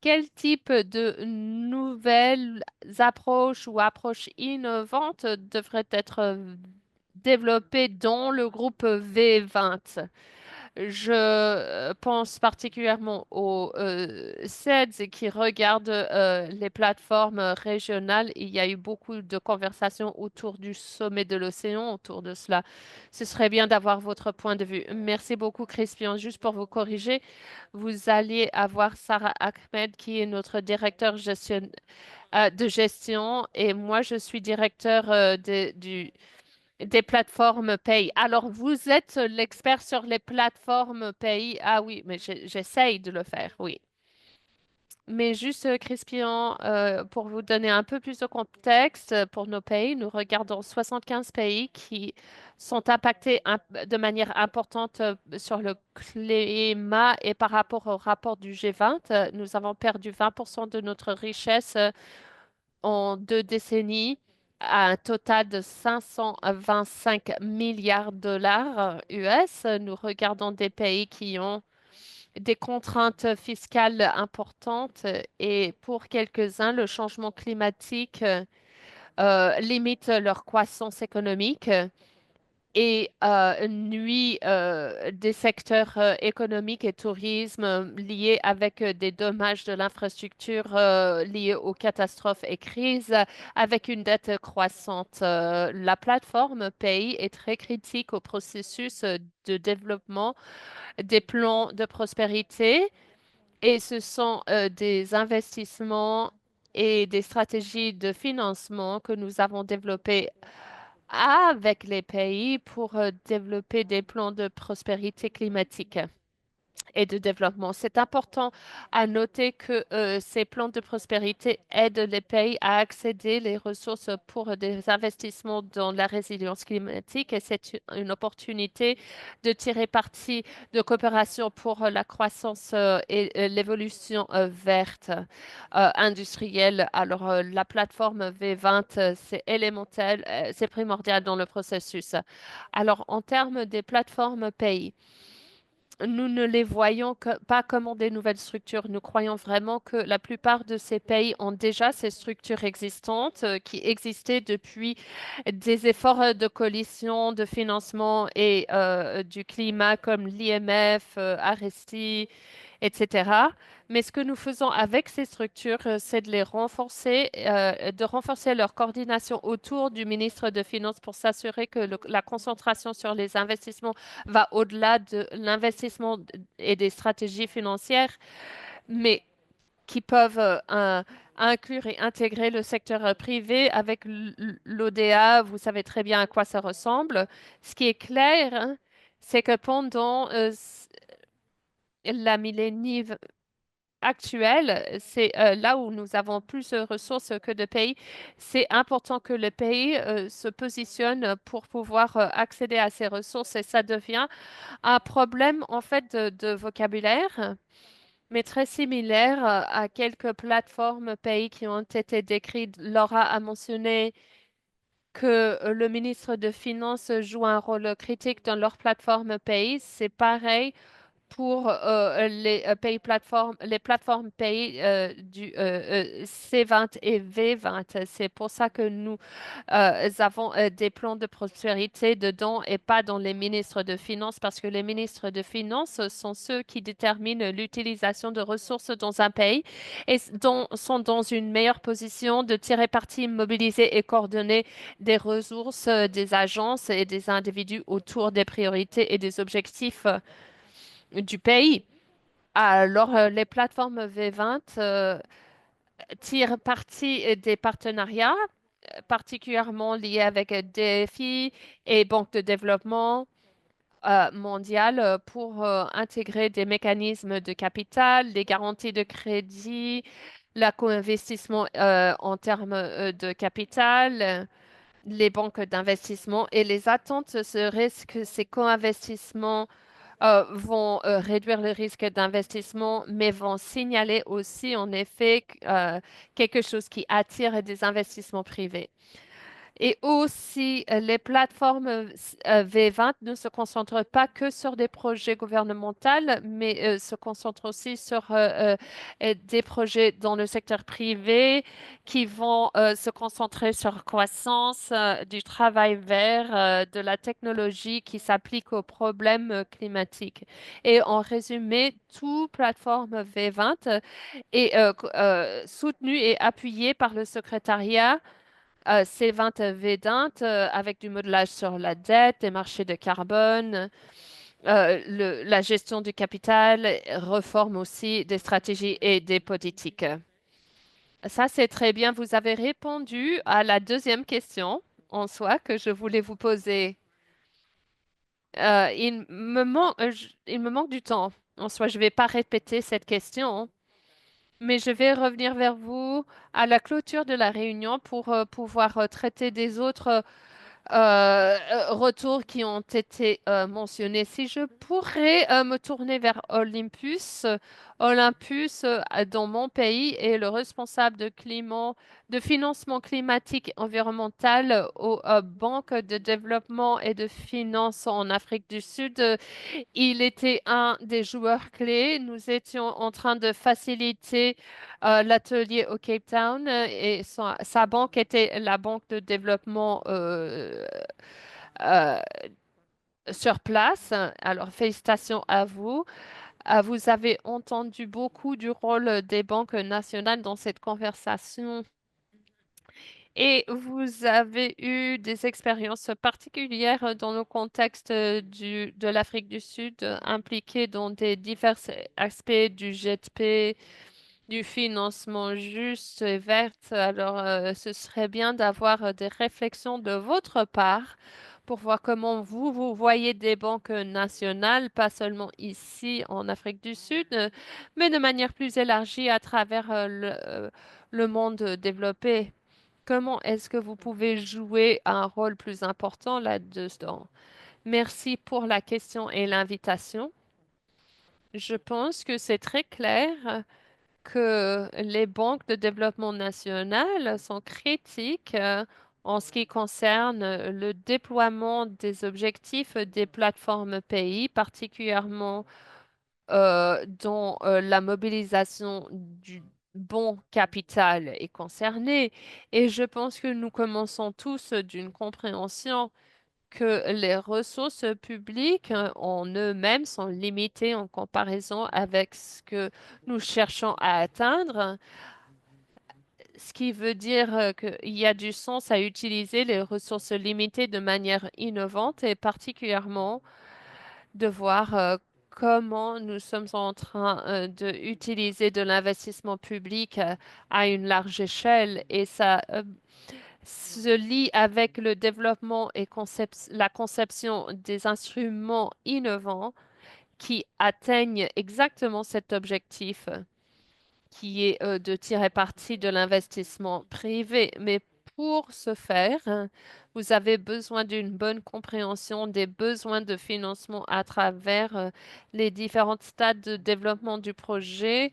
quel type de nouvelles approches ou approches innovantes devraient être développées dans le groupe V20? Je pense particulièrement aux CEDS qui regardent les plateformes régionales. Il y a eu beaucoup de conversations autour du sommet de l'océan, autour de cela. Ce serait bien d'avoir votre point de vue. Merci beaucoup, Crispian. Juste pour vous corriger, vous allez avoir Sarah Ahmed, qui est notre directeur de gestion, et moi, je suis directeur des plateformes paye. Alors, vous êtes l'expert sur les plateformes paye. Ah oui, mais j'essaye de le faire, oui. Mais juste, Crispian, pour vous donner un peu plus de contexte pour nos pays, nous regardons 75 pays qui sont impactés de manière importante sur le climat et par rapport au rapport du G20, nous avons perdu 20% de notre richesse en 2 décennies à un total de 525 milliards de dollars US. Nous regardons des pays qui ont des contraintes fiscales importantes et pour quelques-uns, le changement climatique limite leur croissance économique. et nuit des secteurs économiques et tourisme liés avec des dommages de l'infrastructure liés aux catastrophes et crises, avec une dette croissante. La plateforme Pays est très critique au processus de développement des plans de prospérité et ce sont des investissements et des stratégies de financement que nous avons développées avec les pays pour développer des plans de prospérité climatique et de développement. C'est important à noter que ces plans de prospérité aident les pays à accéder les ressources pour des investissements dans la résilience climatique et c'est une opportunité de tirer parti de coopération pour la croissance et l'évolution verte industrielle. Alors, la plateforme V20, c'est élémentaire, c'est primordial dans le processus. Alors, en termes des plateformes pays, nous ne les voyons pas comme des nouvelles structures. Nous croyons vraiment que la plupart de ces pays ont déjà ces structures existantes qui existaient depuis des efforts de coalition, de financement et du climat comme l'IMF, Aresti, etc. Mais ce que nous faisons avec ces structures, c'est de renforcer leur coordination autour du ministre de Finances pour s'assurer que la concentration sur les investissements va au-delà de l'investissement et des stratégies financières, mais qui peuvent inclure et intégrer le secteur privé avec l'ODA. Vous savez très bien à quoi ça ressemble. Ce qui est clair, hein, c'est que pendant la millénie actuelle, c'est là où nous avons plus de ressources que de pays. C'est important que le pays se positionne pour pouvoir accéder à ces ressources et ça devient un problème en fait de vocabulaire, mais très similaire à quelques plateformes pays qui ont été décrites. Laura a mentionné que le ministre de Finances joue un rôle critique dans leur plateforme pays. C'est pareil pour les pays plateformes, les plateformes pays du C20 et V20. C'est pour ça que nous avons des plans de prospérité dedans et pas dans les ministres de Finances, parce que les ministres de Finances sont ceux qui déterminent l'utilisation de ressources dans un pays et sont dans une meilleure position de tirer parti, mobiliser et coordonner des ressources, des agences et des individus autour des priorités et des objectifs du pays. Alors, les plateformes V20 tirent parti des partenariats, particulièrement liés avec DFI et Banque de développement mondiale pour intégrer des mécanismes de capital, des garanties de crédit, la co-investissement en termes de capital, les banques d'investissement et les attentes seraient que ces co-investissements vont réduire le risque d'investissement, mais vont signaler aussi, en effet, quelque chose qui attire des investissements privés. Et aussi, les plateformes V20 ne se concentrent pas que sur des projets gouvernementaux, mais se concentrent aussi sur des projets dans le secteur privé qui vont se concentrer sur croissance, du travail vert, de la technologie qui s'applique aux problèmes climatiques. Et en résumé, toute plateforme V20 est soutenue et appuyée par le secrétariat C20 Vedint avec du modelage sur la dette, les marchés de carbone, la gestion du capital, reforme aussi des stratégies et des politiques. Ça, c'est très bien. Vous avez répondu à la deuxième question en soi que je voulais vous poser. Il me manque du temps. En soi, je ne vais pas répéter cette question, mais je vais revenir vers vous à la clôture de la réunion pour pouvoir traiter des autres retours qui ont été mentionnés. Si je pourrais me tourner vers Olympus, Olympus dans mon pays est le responsable de financement climatique et environnemental aux banques de développement et de finances en Afrique du Sud. Il était un des joueurs clés. Nous étions en train de faciliter l'atelier au Cape Town et sa banque était la banque de développement sur place. Alors, félicitations à vous. Vous avez entendu beaucoup du rôle des banques nationales dans cette conversation et vous avez eu des expériences particulières dans le contexte de l'Afrique du Sud, impliquées dans des divers aspects du GTP, du financement juste et vert. Alors, ce serait bien d'avoir des réflexions de votre part pour voir comment vous voyez des banques nationales, pas seulement ici en Afrique du Sud, mais de manière plus élargie à travers le monde développé. Comment est-ce que vous pouvez jouer un rôle plus important là-dedans? Merci pour la question et l'invitation. Je pense que c'est très clair que les banques de développement national sont critiques en ce qui concerne le déploiement des objectifs des plateformes pays, particulièrement dont la mobilisation du bon capital est concernée. Et je pense que nous commençons tous d'une compréhension que les ressources publiques en eux-mêmes sont limitées en comparaison avec ce que nous cherchons à atteindre, ce qui veut dire qu'il y a du sens à utiliser les ressources limitées de manière innovante et particulièrement de voir comment nous sommes en train d'utiliser de l'investissement public à une large échelle et ça se lie avec le développement et la conception des instruments innovants qui atteignent exactement cet objectif qui est de tirer parti de l'investissement privé. Mais pour ce faire, vous avez besoin d'une bonne compréhension des besoins de financement à travers les différents stades de développement du projet,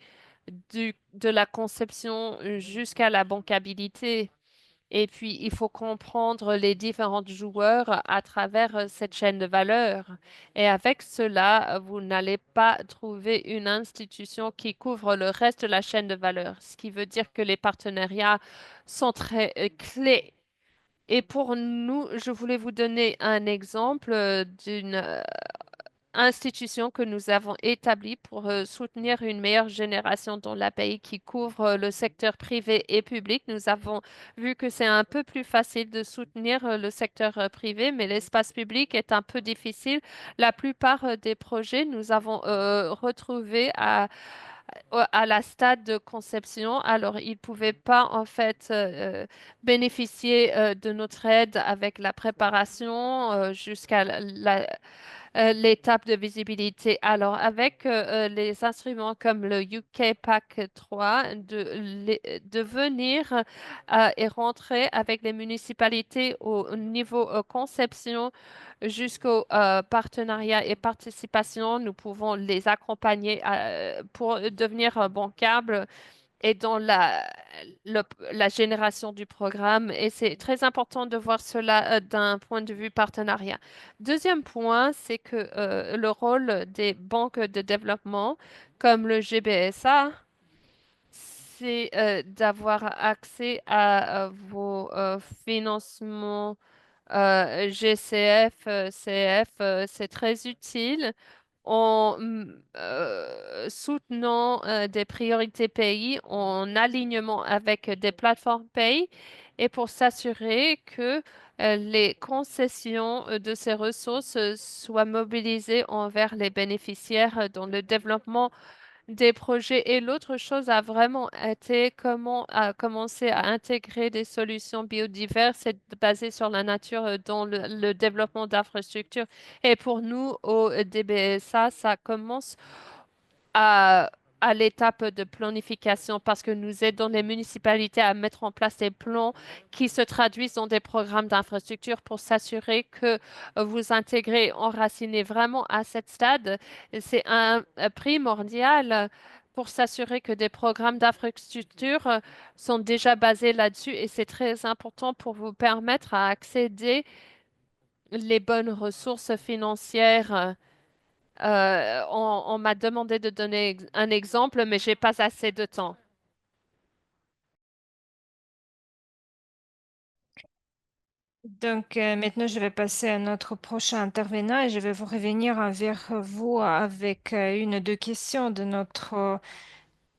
de la conception jusqu'à la bancabilité. Et puis, il faut comprendre les différents joueurs à travers cette chaîne de valeur. Et avec cela, vous n'allez pas trouver une institution qui couvre le reste de la chaîne de valeur, ce qui veut dire que les partenariats sont très clés. Et pour nous, je voulais vous donner un exemple d'une institution que nous avons établie pour soutenir une meilleure génération dans la pays qui couvre le secteur privé et public. Nous avons vu que c'est un peu plus facile de soutenir le secteur privé, mais l'espace public est un peu difficile. La plupart des projets, nous avons retrouvé à la stade de conception. Alors, ils ne pouvaient pas en fait bénéficier de notre aide avec la préparation jusqu'à l'étape de visibilité. Alors, avec les instruments comme le UK PAC 3, de venir et rentrer avec les municipalités au niveau conception jusqu'au partenariat et participation, nous pouvons les accompagner pour devenir bancables et dans le- la génération du programme. Et c'est très important de voir cela d'un point de vue partenariat. Deuxième point, c'est que le rôle des banques de développement, comme le GBSA, c'est d'avoir accès à vos financements GCF, CF, c'est très utile en soutenant des priorités pays en alignement avec des plateformes pays et pour s'assurer que les concessions de ces ressources soient mobilisées envers les bénéficiaires dans le développement des projets. Et l'autre chose a vraiment été comment à commencer à intégrer des solutions biodiverses et basées sur la nature dans le développement d'infrastructures. Et pour nous, au DBSA, ça commence à, à l'étape de planification parce que nous aidons les municipalités à mettre en place des plans qui se traduisent dans des programmes d'infrastructure pour s'assurer que vous intégrez, enracinez vraiment à cet stade. C'est un primordial pour s'assurer que des programmes d'infrastructure sont déjà basés là-dessus et c'est très important pour vous permettre à accéder les bonnes ressources financières on m'a demandé de donner un exemple, mais j'ai pas assez de temps. Donc, maintenant, je vais passer à notre prochain intervenant et je vais vous revenir vers vous avec une ou deux questions de notre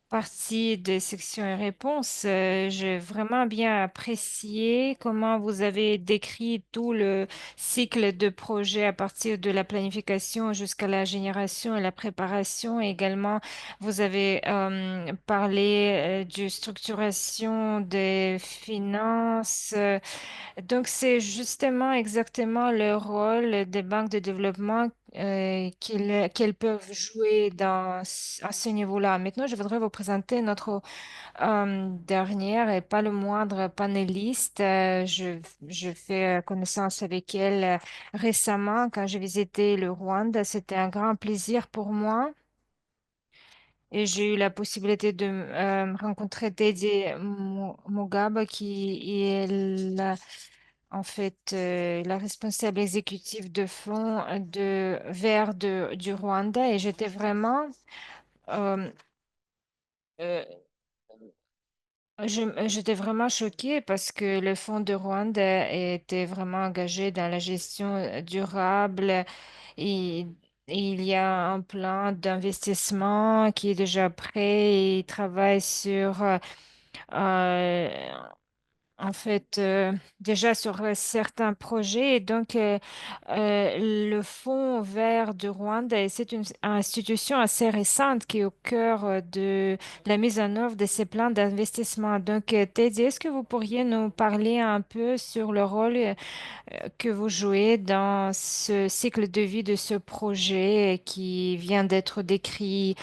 partie des sections et réponses. J'ai vraiment bien apprécié comment vous avez décrit tout le cycle de projet à partir de la planification jusqu'à la génération et la préparation. Et également, vous avez parlé de structuration des finances. Donc, c'est justement exactement le rôle des banques de développement qu'elles peuvent jouer à ce niveau-là. Maintenant, je voudrais vous présenter notre dernière et pas le moindre panéliste. Je fais connaissance avec elle récemment quand j'ai visité le Rwanda. C'était un grand plaisir pour moi. Et j'ai eu la possibilité de rencontrer Dédé Mugabe, qui est en fait la responsable exécutive de fonds du Rwanda. Et euh, euh, j'étais vraiment choquée parce que le fonds de Rwanda était vraiment engagé dans la gestion durable. Et, et il y a un plan d'investissement qui est déjà prêt et il travaille sur euh, en fait, déjà sur certains projets. Et donc, le Fonds vert du Rwanda, et c'est une institution assez récente qui est au cœur de la mise en œuvre de ces plans d'investissement. Donc, Teddy, est-ce que vous pourriez nous parler un peu sur le rôle que vous jouez dans ce cycle de vie de ce projet qui vient d'être décrit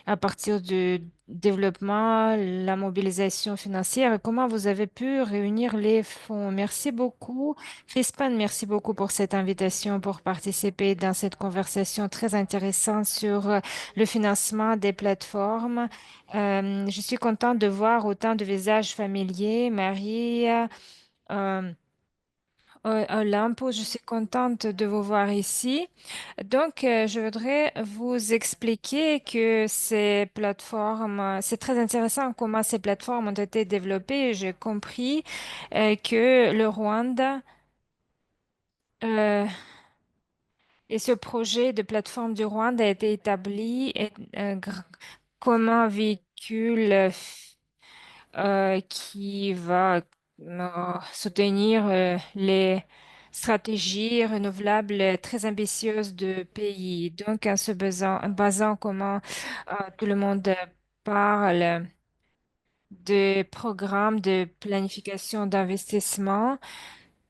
à partir du développement, la mobilisation financière et comment vous avez pu réunir les fonds? Merci beaucoup. Fispan, merci beaucoup pour cette invitation pour participer dans cette conversation très intéressante sur le financement des plateformes. Je suis contente de voir autant de visages familiers. Marie, euh, Lampo, je suis contente de vous voir ici. Donc, je voudrais vous expliquer que ces plateformes, c'est très intéressant comment ces plateformes ont été développées. J'ai compris que le Rwanda euh, et ce projet de plateforme du Rwanda a été établi comme un véhicule qui va soutenir les stratégies renouvelables très ambitieuses de pays. Donc, en basant comment tout le monde parle de programmes de planification d'investissement,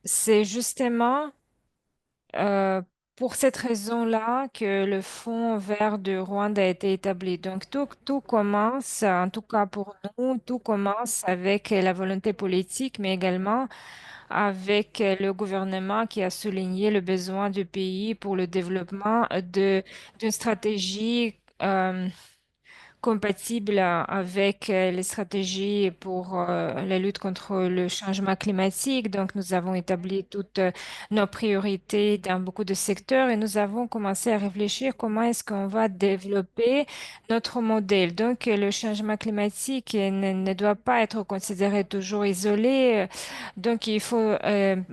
c'est justement euh, pour cette raison-là que le Fonds vert de Rwanda a été établi. Donc, tout commence, en tout cas pour nous, tout commence avec la volonté politique, mais également avec le gouvernement qui a souligné le besoin du pays pour le développement d'une stratégie compatible avec les stratégies pour la lutte contre le changement climatique. Donc, nous avons établi toutes nos priorités dans beaucoup de secteurs et nous avons commencé à réfléchir comment est-ce qu'on va développer notre modèle. Donc, le changement climatique ne doit pas être considéré toujours isolé. Donc, il faut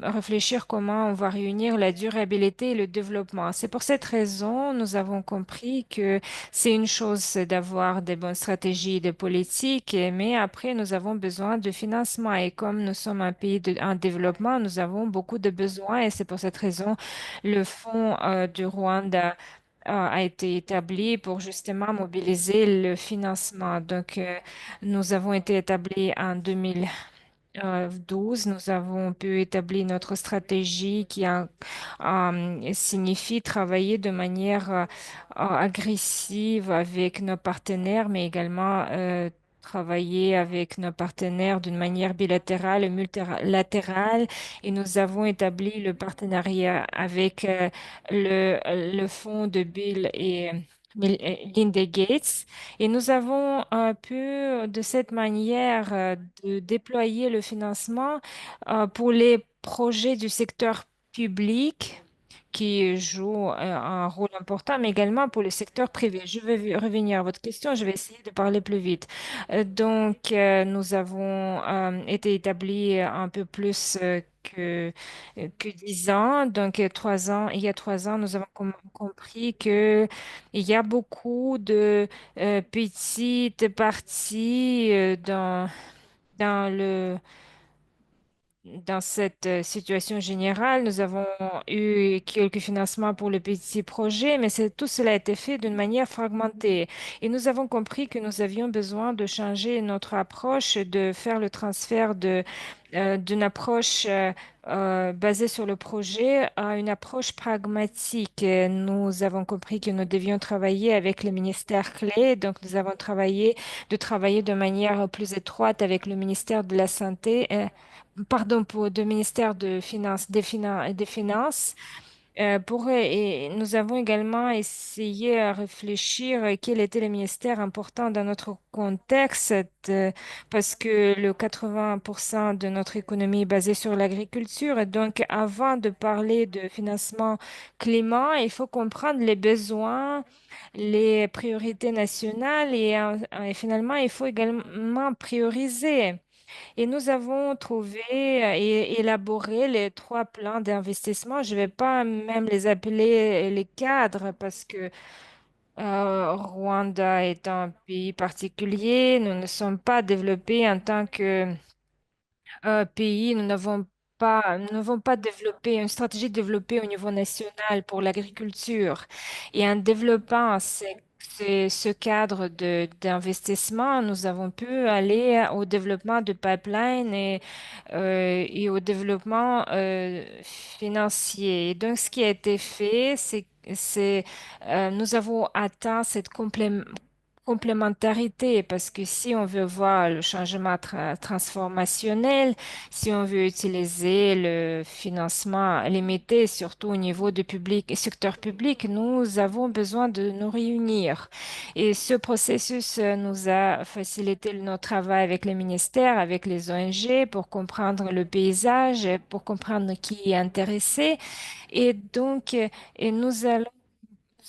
réfléchir comment on va réunir la durabilité et le développement. C'est pour cette raison, nous avons compris que c'est une chose d'avoir des bonnes stratégies de politique, mais après, nous avons besoin de financement. Et comme nous sommes un pays en développement, nous avons beaucoup de besoins et c'est pour cette raison le fonds du Rwanda a été établi pour justement mobiliser le financement. Donc, nous avons été établis en 2012, nous avons pu établir notre stratégie qui signifie travailler de manière agressive avec nos partenaires, mais également travailler avec nos partenaires d'une manière bilatérale et multilatérale. Et nous avons établi le partenariat avec le fonds de Bill et Linda Gates. Et nous avons pu, de cette manière, de déployer le financement pour les projets du secteur public qui jouent un rôle important, mais également pour le secteur privé. Je vais revenir à votre question, je vais essayer de parler plus vite. Nous avons été établis un peu plus que 10 ans. Il y a 3 ans, nous avons compris que il y a beaucoup de petites parties dans dans cette situation générale. Nous avons eu quelques financements pour le petit projet, mais tout cela a été fait d'une manière fragmentée. Et nous avons compris que nous avions besoin de changer notre approche, de faire le transfert d'une approche basée sur le projet à une approche pragmatique. Et nous avons compris que nous devions travailler avec les ministères clés. Donc, nous avons travaillé de manière plus étroite avec le ministère de la Santé. Pardon, pour le ministère de Finances, des Finances. Et nous avons également essayé à réfléchir quel était le ministère important dans notre contexte, parce que le 80% de notre économie est basée sur l'agriculture. Et donc, avant de parler de financement climat, il faut comprendre les besoins, les priorités nationales et finalement, il faut également prioriser. Et nous avons trouvé et élaboré les 3 plans d'investissement. Je ne vais pas même les appeler les cadres parce que Rwanda est un pays particulier. Nous ne sommes pas développés en tant que pays. Nous n'avons pas développé une stratégie développée au niveau national pour l'agriculture. Et en développant ce cadre d'investissement, nous avons pu aller au développement de pipelines et au développement financier. Et donc, ce qui a été fait, nous avons atteint cette complémentarité parce que si on veut voir le changement transformationnel, si on veut utiliser le financement limité, surtout au niveau du public, secteur public, nous avons besoin de nous réunir. Et ce processus nous a facilité notre travail avec les ministères, avec les ONG pour comprendre le paysage, pour comprendre qui est intéressé. Et donc, et nous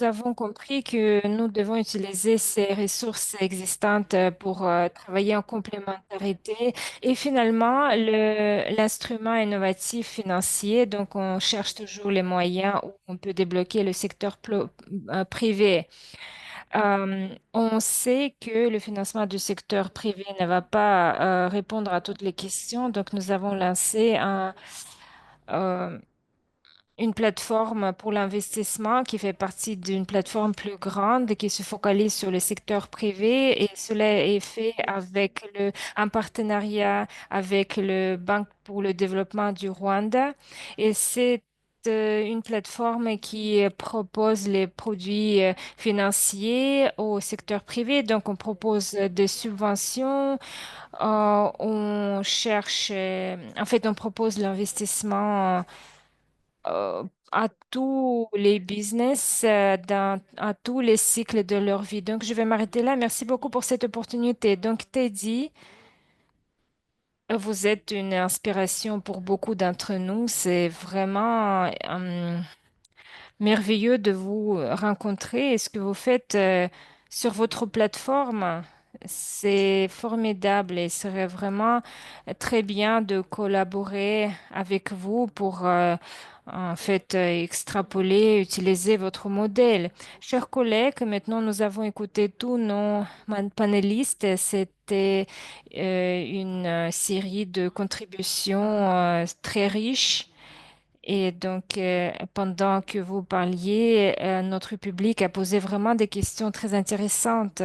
avons compris que nous devons utiliser ces ressources existantes pour travailler en complémentarité et finalement l'instrument innovatif financier. Donc, on cherche toujours les moyens où on peut débloquer le secteur privé. On sait que le financement du secteur privé ne va pas répondre à toutes les questions. Donc, nous avons lancé euh, une plateforme pour l'investissement qui fait partie d'une plateforme plus grande qui se focalise sur le secteur privé et cela est fait un partenariat avec le Banque pour le développement du Rwanda et c'est une plateforme qui propose les produits financiers au secteur privé. Donc, on propose des subventions, en fait, on propose l'investissement à tous les business, à tous les cycles de leur vie. Donc, je vais m'arrêter là. Merci beaucoup pour cette opportunité. Donc, Teddy, vous êtes une inspiration pour beaucoup d'entre nous. C'est vraiment merveilleux de vous rencontrer. Et ce que vous faites sur votre plateforme, c'est formidable et ce serait vraiment très bien de collaborer avec vous pour en fait extrapoler, utiliser votre modèle. Chers collègues, maintenant nous avons écouté tous nos panélistes. C'était une série de contributions très riches. Et donc, pendant que vous parliez, notre public a posé vraiment des questions très intéressantes.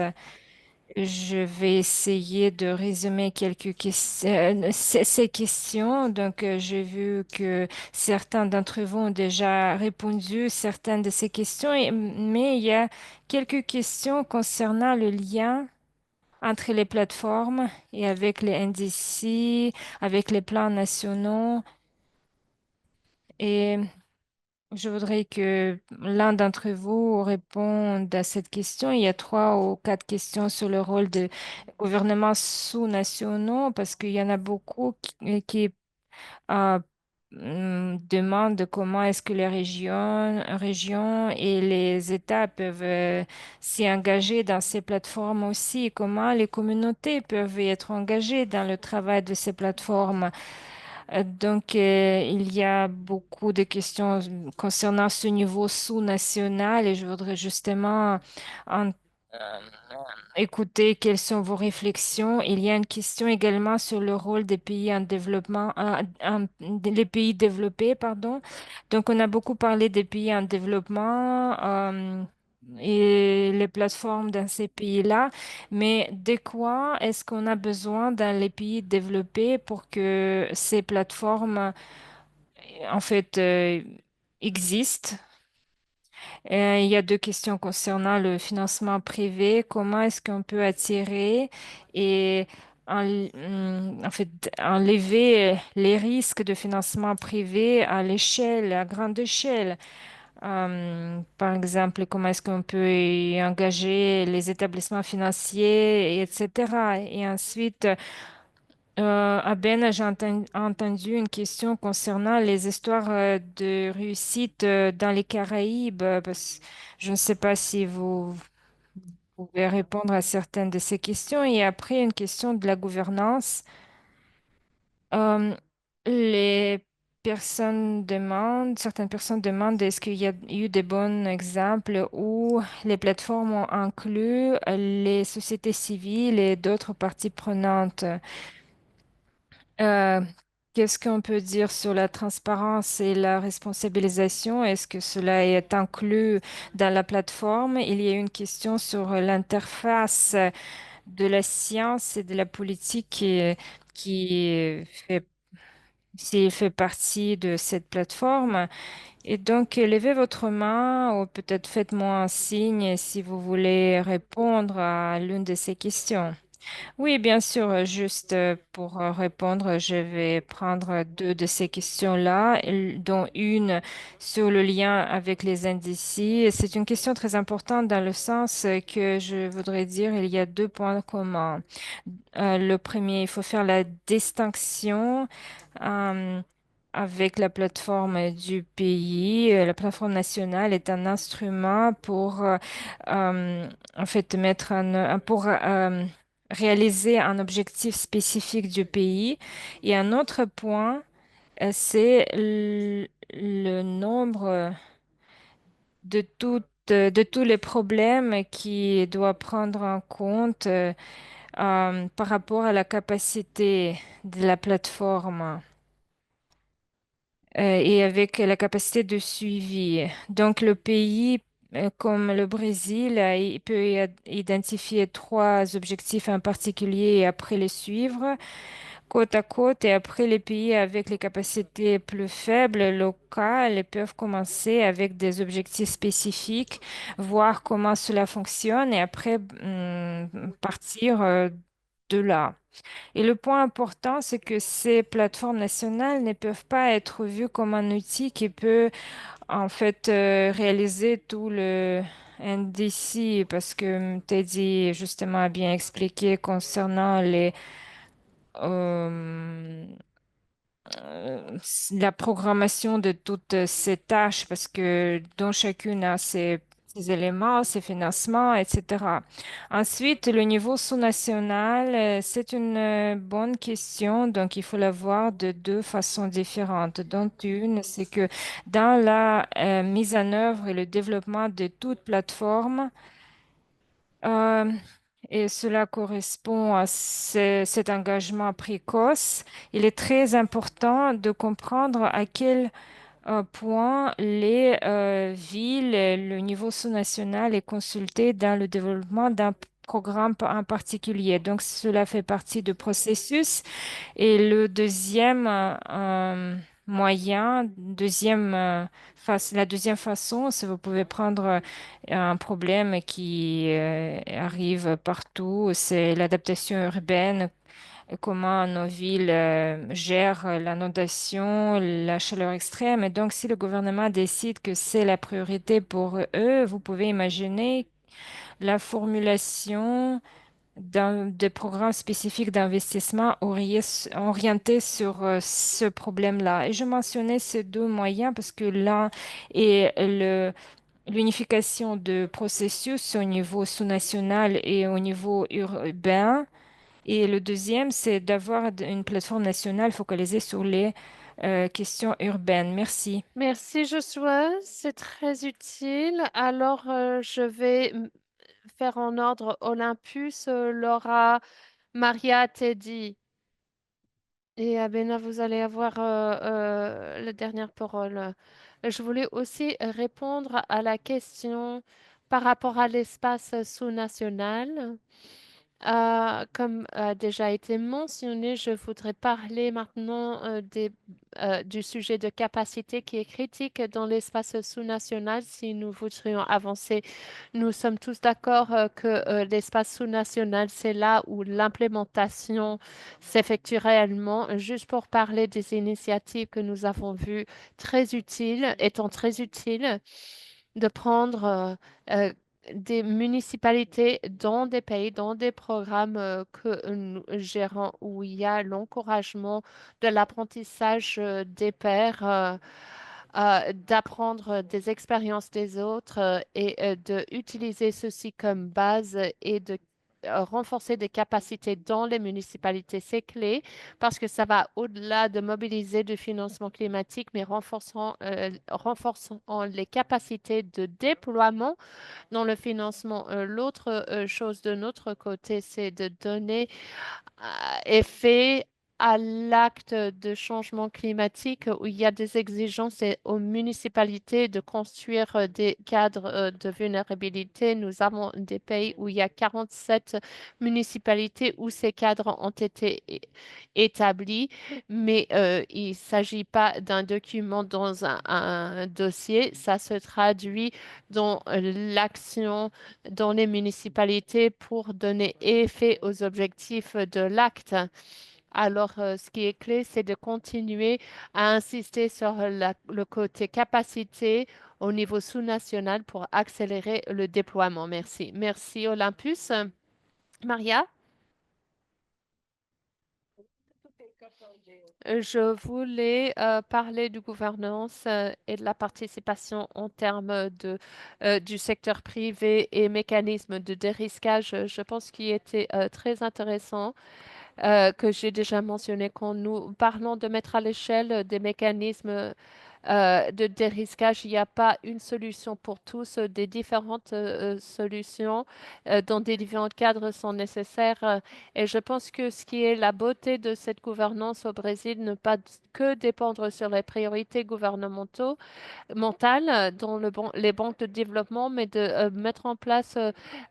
Je vais essayer de résumer quelques questions, ces questions. Donc, j'ai vu que certains d'entre vous ont déjà répondu à certaines de ces questions, mais il y a quelques questions concernant le lien entre les plateformes et avec les NDC, avec les plans nationaux. Et je voudrais que l'un d'entre vous réponde à cette question. Il y a 3 ou 4 questions sur le rôle de gouvernements sous-nationaux parce qu'il y en a beaucoup qui demande comment est-ce que les régions et les États peuvent s'y engager dans ces plateformes aussi, comment les communautés peuvent y être engagées dans le travail de ces plateformes. Il y a beaucoup de questions concernant ce niveau sous-national et je voudrais justement en- euh, écouter quelles sont vos réflexions. Il y a une question également sur le rôle des pays en développement, les pays développés, pardon. Donc, on a beaucoup parlé des pays en développement, et les plateformes dans ces pays-là. Mais de quoi est-ce qu'on a besoin dans les pays développés pour que ces plateformes, en fait, existent? Il y a deux questions concernant le financement privé. Comment est-ce qu'on peut attirer et en fait, enlever les risques de financement privé à l'échelle, à grande échelle? Par exemple, comment est-ce qu'on peut y engager les établissements financiers, etc. Et ensuite, à Ben, entendu une question concernant les histoires de réussite dans les Caraïbes. Je ne sais pas si vous pouvez répondre à certaines de ces questions. Et après, une question de la gouvernance. Euh, les certaines personnes demandent est-ce qu'il y a eu des bons exemples où les plateformes ont inclus les sociétés civiles et d'autres parties prenantes. Euh, Qu'est-ce qu'on peut dire sur la transparence et la responsabilisation? Est-ce que cela est inclus dans la plateforme? Il y a une question sur l'interface de la science et de la politique qui fait s'il fait partie de cette plateforme. Et donc, levez votre main ou peut-être faites-moi un signe si vous voulez répondre à l'une de ces questions. Oui, bien sûr, juste pour répondre, je vais prendre deux de ces questions-là, dont une sur le lien avec les indices. C'est une question très importante dans le sens que je voudrais dire, il y a deux points communs. Le premier, il faut faire la distinction euh, avec la plateforme du pays. La plateforme nationale est un instrument pour, en fait, pour réaliser un objectif spécifique du pays. Et un autre point, c'est le nombre de tous les problèmes qui doit prendre en compte par rapport à la capacité de la plateforme et avec la capacité de suivi. Donc, le pays, comme le Brésil, il peut identifier trois objectifs en particulier et après les suivre côte à côte. Et après, les pays avec les capacités plus faibles, locales, ils peuvent commencer avec des objectifs spécifiques, voir comment cela fonctionne et après partir de là. Et le point important, c'est que ces plateformes nationales ne peuvent pas être vues comme un outil qui peut en fait réaliser tout le NDC parce que Teddy justement a bien expliqué concernant euh, la programmation de toutes ces tâches parce que dont chacune a ses éléments, ses financements, etc. Ensuite, le niveau sous-national, c'est une bonne question, donc il faut la voir de deux façons différentes. Dont une, c'est que dans la mise en œuvre et le développement de toute plateforme, euh, et cela correspond à cet engagement précoce. Il est très important de comprendre à quel point les villes, le niveau sous-national est consulté dans le développement d'un programme en particulier. Donc, cela fait partie du processus. Et le deuxième la deuxième façon, c'est vous pouvez prendre un problème qui arrive partout, c'est l'adaptation urbaine, comment nos villes gèrent l'inondation, la chaleur extrême. Et donc, si le gouvernement décide que c'est la priorité pour eux, vous pouvez imaginer la formulation des programmes spécifiques d'investissement orientés sur ce problème-là. Et je mentionnais ces deux moyens parce que l'un est l'unification de processus au niveau sous-national et au niveau urbain. Et le deuxième, c'est d'avoir une plateforme nationale focalisée sur les questions urbaines. Merci. Merci Joshua, c'est très utile. Alors, je vais faire en ordre Olympus, Laura, Maria, Teddy et Abena, vous allez avoir la dernière parole. Je voulais aussi répondre à la question par rapport à l'espace sous-national. Comme a déjà été mentionné, je voudrais parler maintenant du sujet de capacité qui est critique dans l'espace sous-national si nous voudrions avancer. Nous sommes tous d'accord que l'espace sous-national, c'est là où l'implémentation s'effectue réellement. Juste pour parler des initiatives que nous avons vues très utiles, étant très utiles, de prendre euh, des municipalités dans des pays, dans des programmes que nous gérons où il y a l'encouragement de l'apprentissage des pairs, d'apprendre des expériences des autres et de utiliser ceci comme base et de renforcer des capacités dans les municipalités. C'est clé parce que ça va au-delà de mobiliser du financement climatique, mais renforçant les capacités de déploiement dans le financement. L'autre chose de notre côté, c'est de donner effet à l'acte de changement climatique où il y a des exigences aux municipalités de construire des cadres de vulnérabilité. Nous avons des pays où il y a 47 municipalités où ces cadres ont été établis, mais il ne s'agit pas d'un document dans un dossier. Ça se traduit dans l'action dans les municipalités pour donner effet aux objectifs de l'acte. Alors, ce qui est clé, c'est de continuer à insister sur le côté capacité au niveau sous-national pour accélérer le déploiement. Merci. Merci, Olympus. Maria? Je voulais parler du gouvernance et de la participation en termes du secteur privé et mécanismes de dérisquage. Je pense qu'il était très intéressant que j'ai déjà mentionné quand nous parlons de mettre à l'échelle des mécanismes de dérisquage. Il n'y a pas une solution pour tous. Des différentes solutions dans des différents cadres sont nécessaires. Et je pense que ce qui est la beauté de cette gouvernance au Brésil, ne pas que dépendre sur les priorités gouvernementaux, mentale dans les banques de développement, mais de mettre en place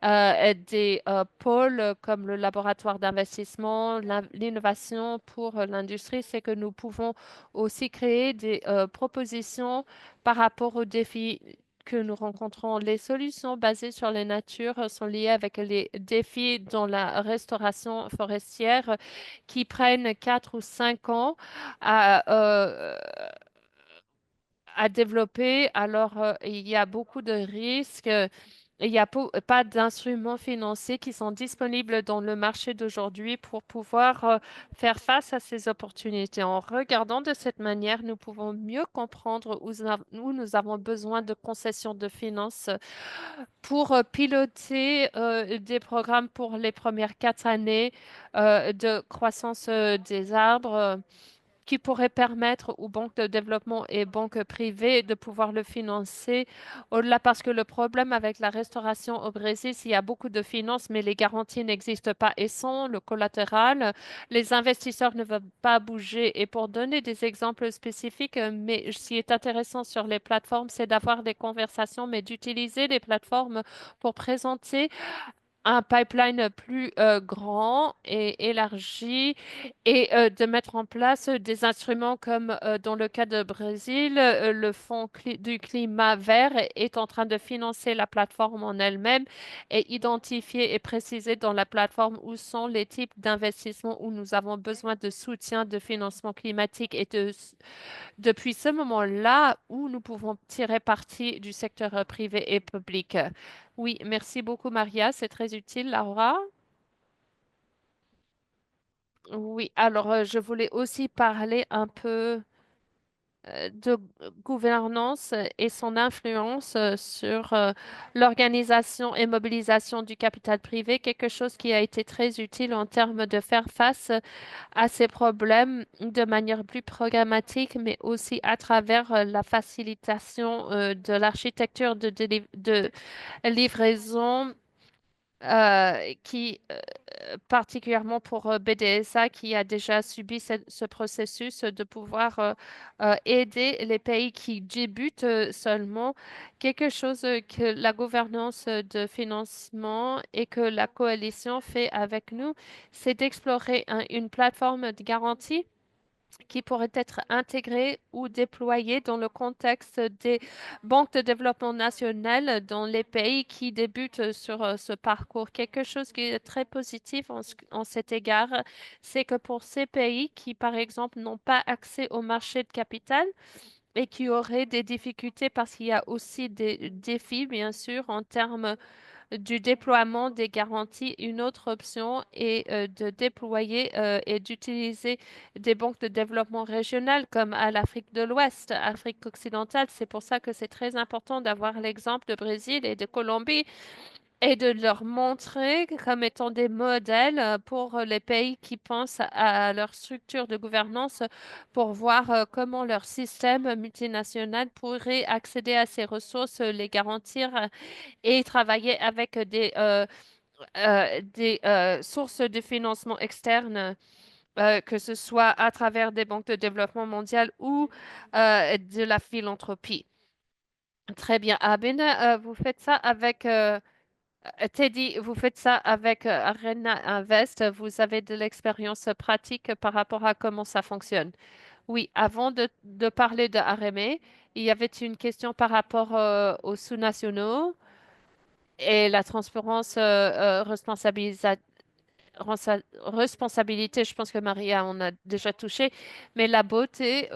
des pôles comme le laboratoire d'investissement, l'innovation pour l'industrie, c'est que nous pouvons aussi créer des propositions par rapport aux défis que nous rencontrons. Les solutions basées sur les natures sont liées avec les défis dans la restauration forestière qui prennent 4 ou 5 ans à développer. Alors, il y a beaucoup de risques. Il n'y a pas d'instruments financiers qui sont disponibles dans le marché d'aujourd'hui pour pouvoir faire face à ces opportunités. En regardant de cette manière, nous pouvons mieux comprendre où nous avons besoin de concessions de finances pour piloter des programmes pour les premières 4 années de croissance des arbres qui pourrait permettre aux banques de développement et banques privées de pouvoir le financer au-delà, parce que le problème avec la restauration au Brésil, c'est qu'il y a beaucoup de finances, mais les garanties n'existent pas et sans le collatéral, les investisseurs ne veulent pas bouger. Et pour donner des exemples spécifiques, mais ce qui est intéressant sur les plateformes, c'est d'avoir des conversations, mais d'utiliser les plateformes pour présenter un pipeline plus grand et élargi et de mettre en place des instruments comme dans le cas de Brésil, le du climat vert est en train de financer la plateforme en elle-même et identifier et préciser dans la plateforme où sont les types d'investissements où nous avons besoin de soutien de financement climatique et depuis ce moment-là où nous pouvons tirer parti du secteur privé et public. Oui, merci beaucoup, Maria. C'est très utile, Laura. Oui, alors je voulais aussi parler un peu de gouvernance et son influence sur l'organisation et mobilisation du capital privé, quelque chose qui a été très utile en termes de faire face à ces problèmes de manière plus programmatique, mais aussi à travers la facilitation de l'architecture de livraison qui particulièrement pour BDSA qui a déjà subi ce processus de pouvoir aider les pays qui débutent seulement. Quelque chose que la gouvernance de financement et que la coalition fait avec nous, c'est d'explorer une plateforme de garantie qui pourrait être intégrée ou déployée dans le contexte des banques de développement nationales dans les pays qui débutent sur ce parcours. Quelque chose qui est très positif en cet égard, c'est que pour ces pays qui, par exemple, n'ont pas accès au marché de capital, et qui auraient des difficultés parce qu'il y a aussi des défis, bien sûr, en termes du déploiement des garanties. Une autre option est de déployer et d'utiliser des banques de développement régionales comme à l'Afrique de l'Ouest, Afrique occidentale. C'est pour ça que c'est très important d'avoir l'exemple de Brésil et de Colombie et de leur montrer comme étant des modèles pour les pays qui pensent à leur structure de gouvernance pour voir comment leur système multinational pourrait accéder à ces ressources, les garantir et travailler avec des sources de financement externes, que ce soit à travers des banques de développement mondial ou de la philanthropie. Très bien. Abin, vous faites ça avec Teddy, vous faites ça avec Arena Invest. Vous avez de l'expérience pratique par rapport à comment ça fonctionne. Oui, avant de parler de RME, il y avait une question par rapport aux sous-nationaux et la transparence responsabilité, je pense que Maria en a déjà touché, mais la beauté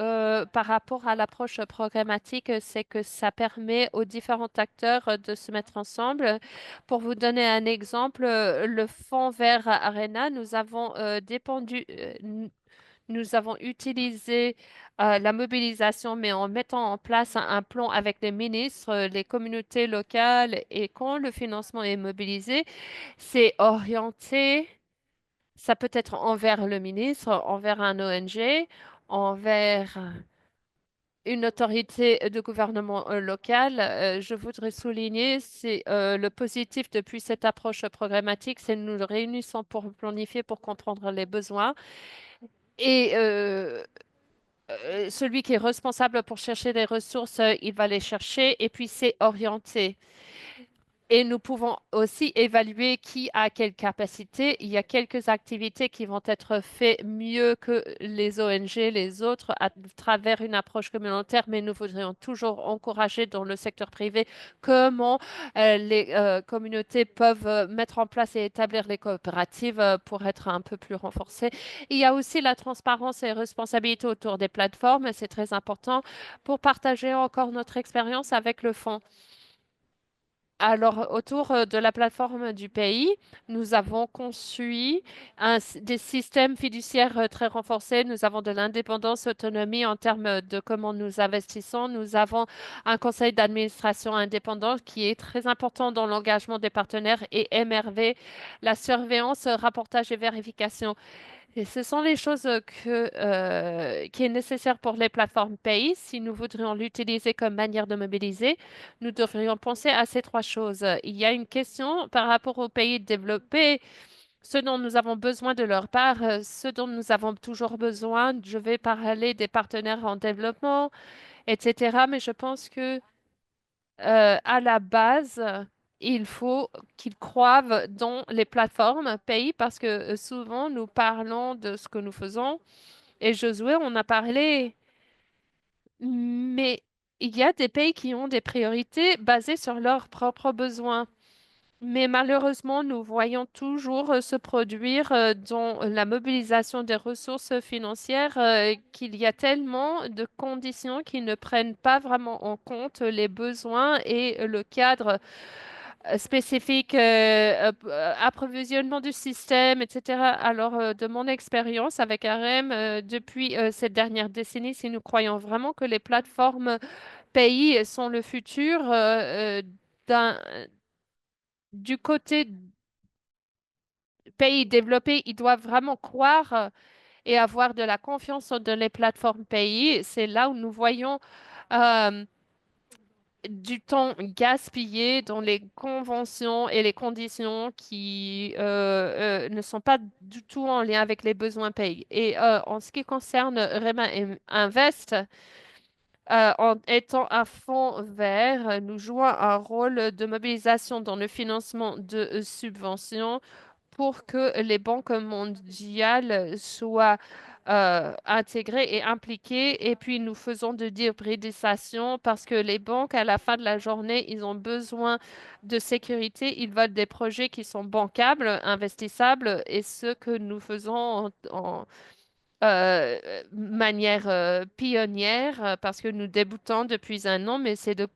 par rapport à l'approche programmatique, c'est que ça permet aux différents acteurs de se mettre ensemble. Pour vous donner un exemple, le fonds vert Arena, nous avons utilisé la mobilisation, mais en mettant en place un plan avec les ministres, les communautés locales, et quand le financement est mobilisé, c'est orienté. Ça peut être envers le ministre, envers un ONG, envers une autorité de gouvernement local. Je voudrais souligner, c'est le positif depuis cette approche programmatique, c'est nous nous réunissons pour planifier, pour comprendre les besoins. Et celui qui est responsable pour chercher les ressources, il va les chercher et puis c'est orienté. Et nous pouvons aussi évaluer qui a quelle capacité. Il y a quelques activités qui vont être faites mieux que les ONG, les autres, à travers une approche communautaire, mais nous voudrions toujours encourager dans le secteur privé comment les communautés peuvent mettre en place et établir les coopératives pour être un peu plus renforcées. Il y a aussi la transparence et responsabilité autour des plateformes. C'est très important pour partager encore notre expérience avec le fonds. Alors, autour de la plateforme du pays, nous avons conçu des systèmes fiduciaires très renforcés. Nous avons de l'indépendance, autonomie en termes de comment nous investissons. Nous avons un conseil d'administration indépendant qui est très important dans l'engagement des partenaires et MRV, la surveillance, rapportage et vérification. Et ce sont les choses qui est nécessaire pour les plateformes pays. Si nous voudrions l'utiliser comme manière de mobiliser, nous devrions penser à ces trois choses. Il y a une question par rapport aux pays développés, ce dont nous avons besoin de leur part, ce dont nous avons toujours besoin. Je vais parler des partenaires en développement, etc. Mais je pense que à la base, il faut qu'ils croient dans les plateformes pays parce que souvent nous parlons de ce que nous faisons et Josué, on a parlé, mais il y a des pays qui ont des priorités basées sur leurs propres besoins. Mais malheureusement, nous voyons toujours se produire dans la mobilisation des ressources financières qu'il y a tellement de conditions qui ne prennent pas vraiment en compte les besoins et le cadre spécifiques, approvisionnement du système, etc. Alors, de mon expérience avec RM, depuis cette dernière décennie, si nous croyons vraiment que les plateformes pays sont le futur, d'un, du côté pays développés, ils doivent vraiment croire et avoir de la confiance dans les plateformes pays. C'est là où nous voyons euh, du temps gaspillé dans les conventions et les conditions qui ne sont pas du tout en lien avec les besoins pays. Et en ce qui concerne Rema Invest, en étant un fonds vert, nous jouons un rôle de mobilisation dans le financement de subventions pour que les banques mondiales soient intégrées et impliquées. Et puis, nous faisons de l'hybridisation parce que les banques, à la fin de la journée, ils ont besoin de sécurité. Ils veulent des projets qui sont bancables, investissables. Et ce que nous faisons manière pionnière parce que nous débutons depuis un an, mais c'est de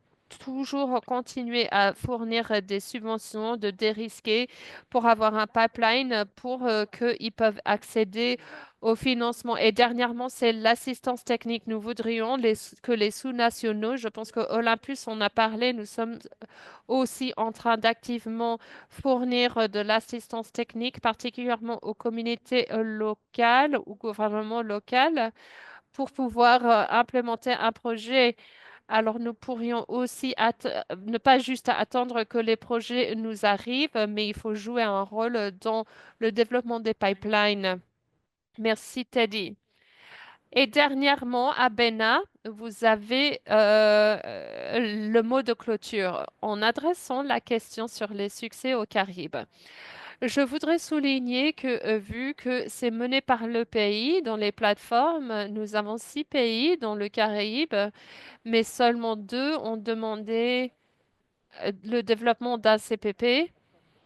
toujours continuer à fournir des subventions, de dérisquer pour avoir un pipeline pour qu'ils peuvent accéder au financement. Et dernièrement, c'est l'assistance technique. Nous voudrions que les sous-nationaux, je pense que Olympus en a parlé, nous sommes aussi en train d'activement fournir de l'assistance technique, particulièrement aux communautés locales ou gouvernements locaux, pour pouvoir implémenter un projet. Alors, nous pourrions aussi ne pas juste attendre que les projets nous arrivent, mais il faut jouer un rôle dans le développement des pipelines. Merci, Teddy. Et dernièrement, à Bena, vous avez le mot de clôture en adressant la question sur les succès aux Caraïbes. Je voudrais souligner que vu que c'est mené par le pays dans les plateformes, nous avons 6 pays dans le Caraïbe, mais seulement 2 ont demandé le développement d'un CPP.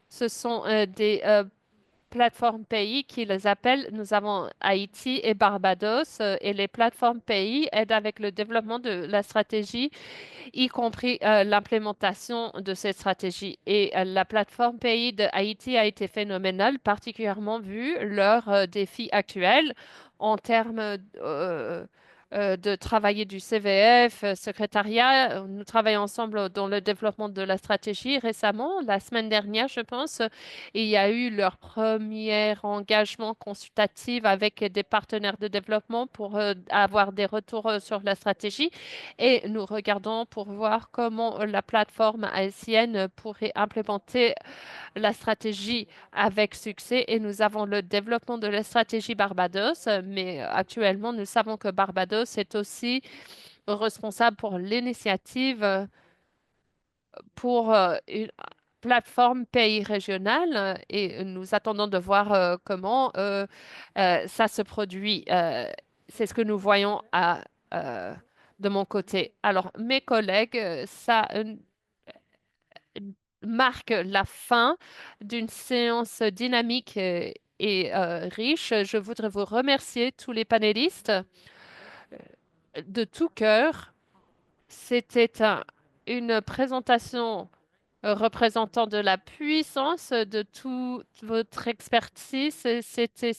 Ce sont des plateformes pays qui les appellent. Nous avons Haïti et Barbados et les plateformes pays aident avec le développement de la stratégie, y compris l'implémentation de cette stratégie. Et la plateforme pays de Haïti a été phénoménale, particulièrement vu leurs défis actuels en termes de travailler du CVF, secrétariat. Nous travaillons ensemble dans le développement de la stratégie récemment. La semaine dernière, je pense, il y a eu leur premier engagement consultatif avec des partenaires de développement pour avoir des retours sur la stratégie. Et nous regardons pour voir comment la plateforme haïtienne pourrait implémenter la stratégie avec succès. Et nous avons le développement de la stratégie Barbados, mais actuellement, nous savons que Barbados est aussi responsable pour l'initiative pour une plateforme pays régionale et nous attendons de voir comment ça se produit. C'est ce que nous voyons euh, de mon côté. Alors, mes collègues, ça marque la fin d'une séance dynamique et riche. Je voudrais vous remercier tous les panélistes de tout cœur. C'était une présentation représentant de la puissance de toute votre expertise. C'était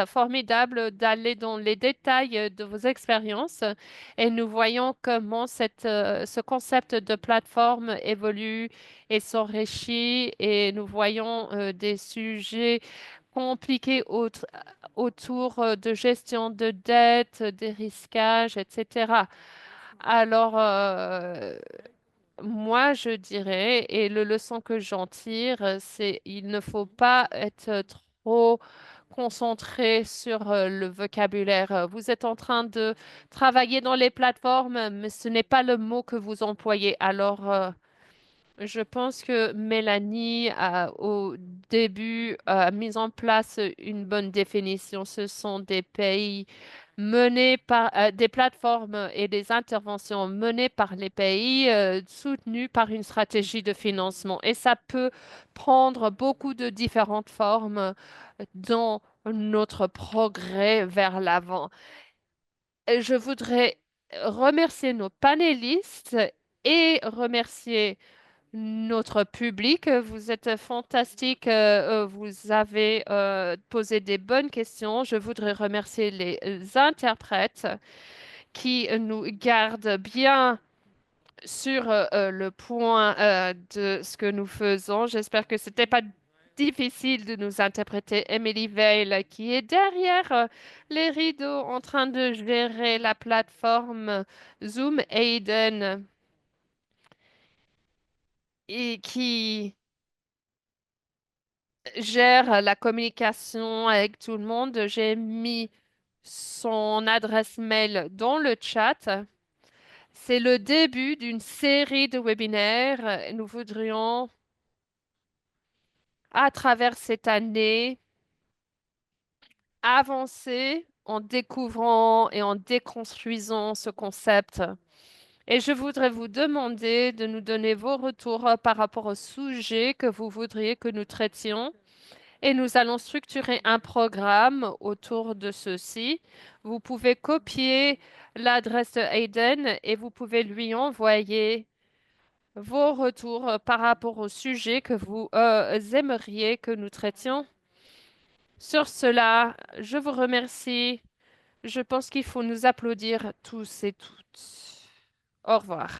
formidable d'aller dans les détails de vos expériences et nous voyons comment ce concept de plateforme évolue et s'enrichit et nous voyons des sujets compliqués autour de gestion de dette, des risquages, etc. Alors, moi, je dirais, et le leçon que j'en tire, c'est il ne faut pas être trop concentré sur le vocabulaire. Vous êtes en train de travailler dans les plateformes, mais ce n'est pas le mot que vous employez. Alors, je pense que Mélanie a au début mis en place une bonne définition. Ce sont des pays menés par des plateformes et des interventions menées par les pays, soutenues par une stratégie de financement. Et ça peut prendre beaucoup de différentes formes dans notre progrès vers l'avant. Je voudrais remercier nos panélistes et remercier notre public. Vous êtes fantastique. Vous avez posé des bonnes questions. Je voudrais remercier les interprètes qui nous gardent bien sur le point de ce que nous faisons. J'espère que c'était pas difficile de nous interpréter. Emily Veil, qui est derrière les rideaux en train de gérer la plateforme Zoom, Aiden, et qui gère la communication avec tout le monde. J'ai mis son adresse mail dans le chat. C'est le début d'une série de webinaires. Nous voudrions, à travers cette année, avancer en découvrant et en déconstruisant ce concept. Et je voudrais vous demander de nous donner vos retours par rapport au sujet que vous voudriez que nous traitions. Et nous allons structurer un programme autour de ceci. Vous pouvez copier l'adresse de Hayden et vous pouvez lui envoyer vos retours par rapport au sujet que vous aimeriez que nous traitions. Sur cela, je vous remercie. Je pense qu'il faut nous applaudir tous et toutes. Au revoir.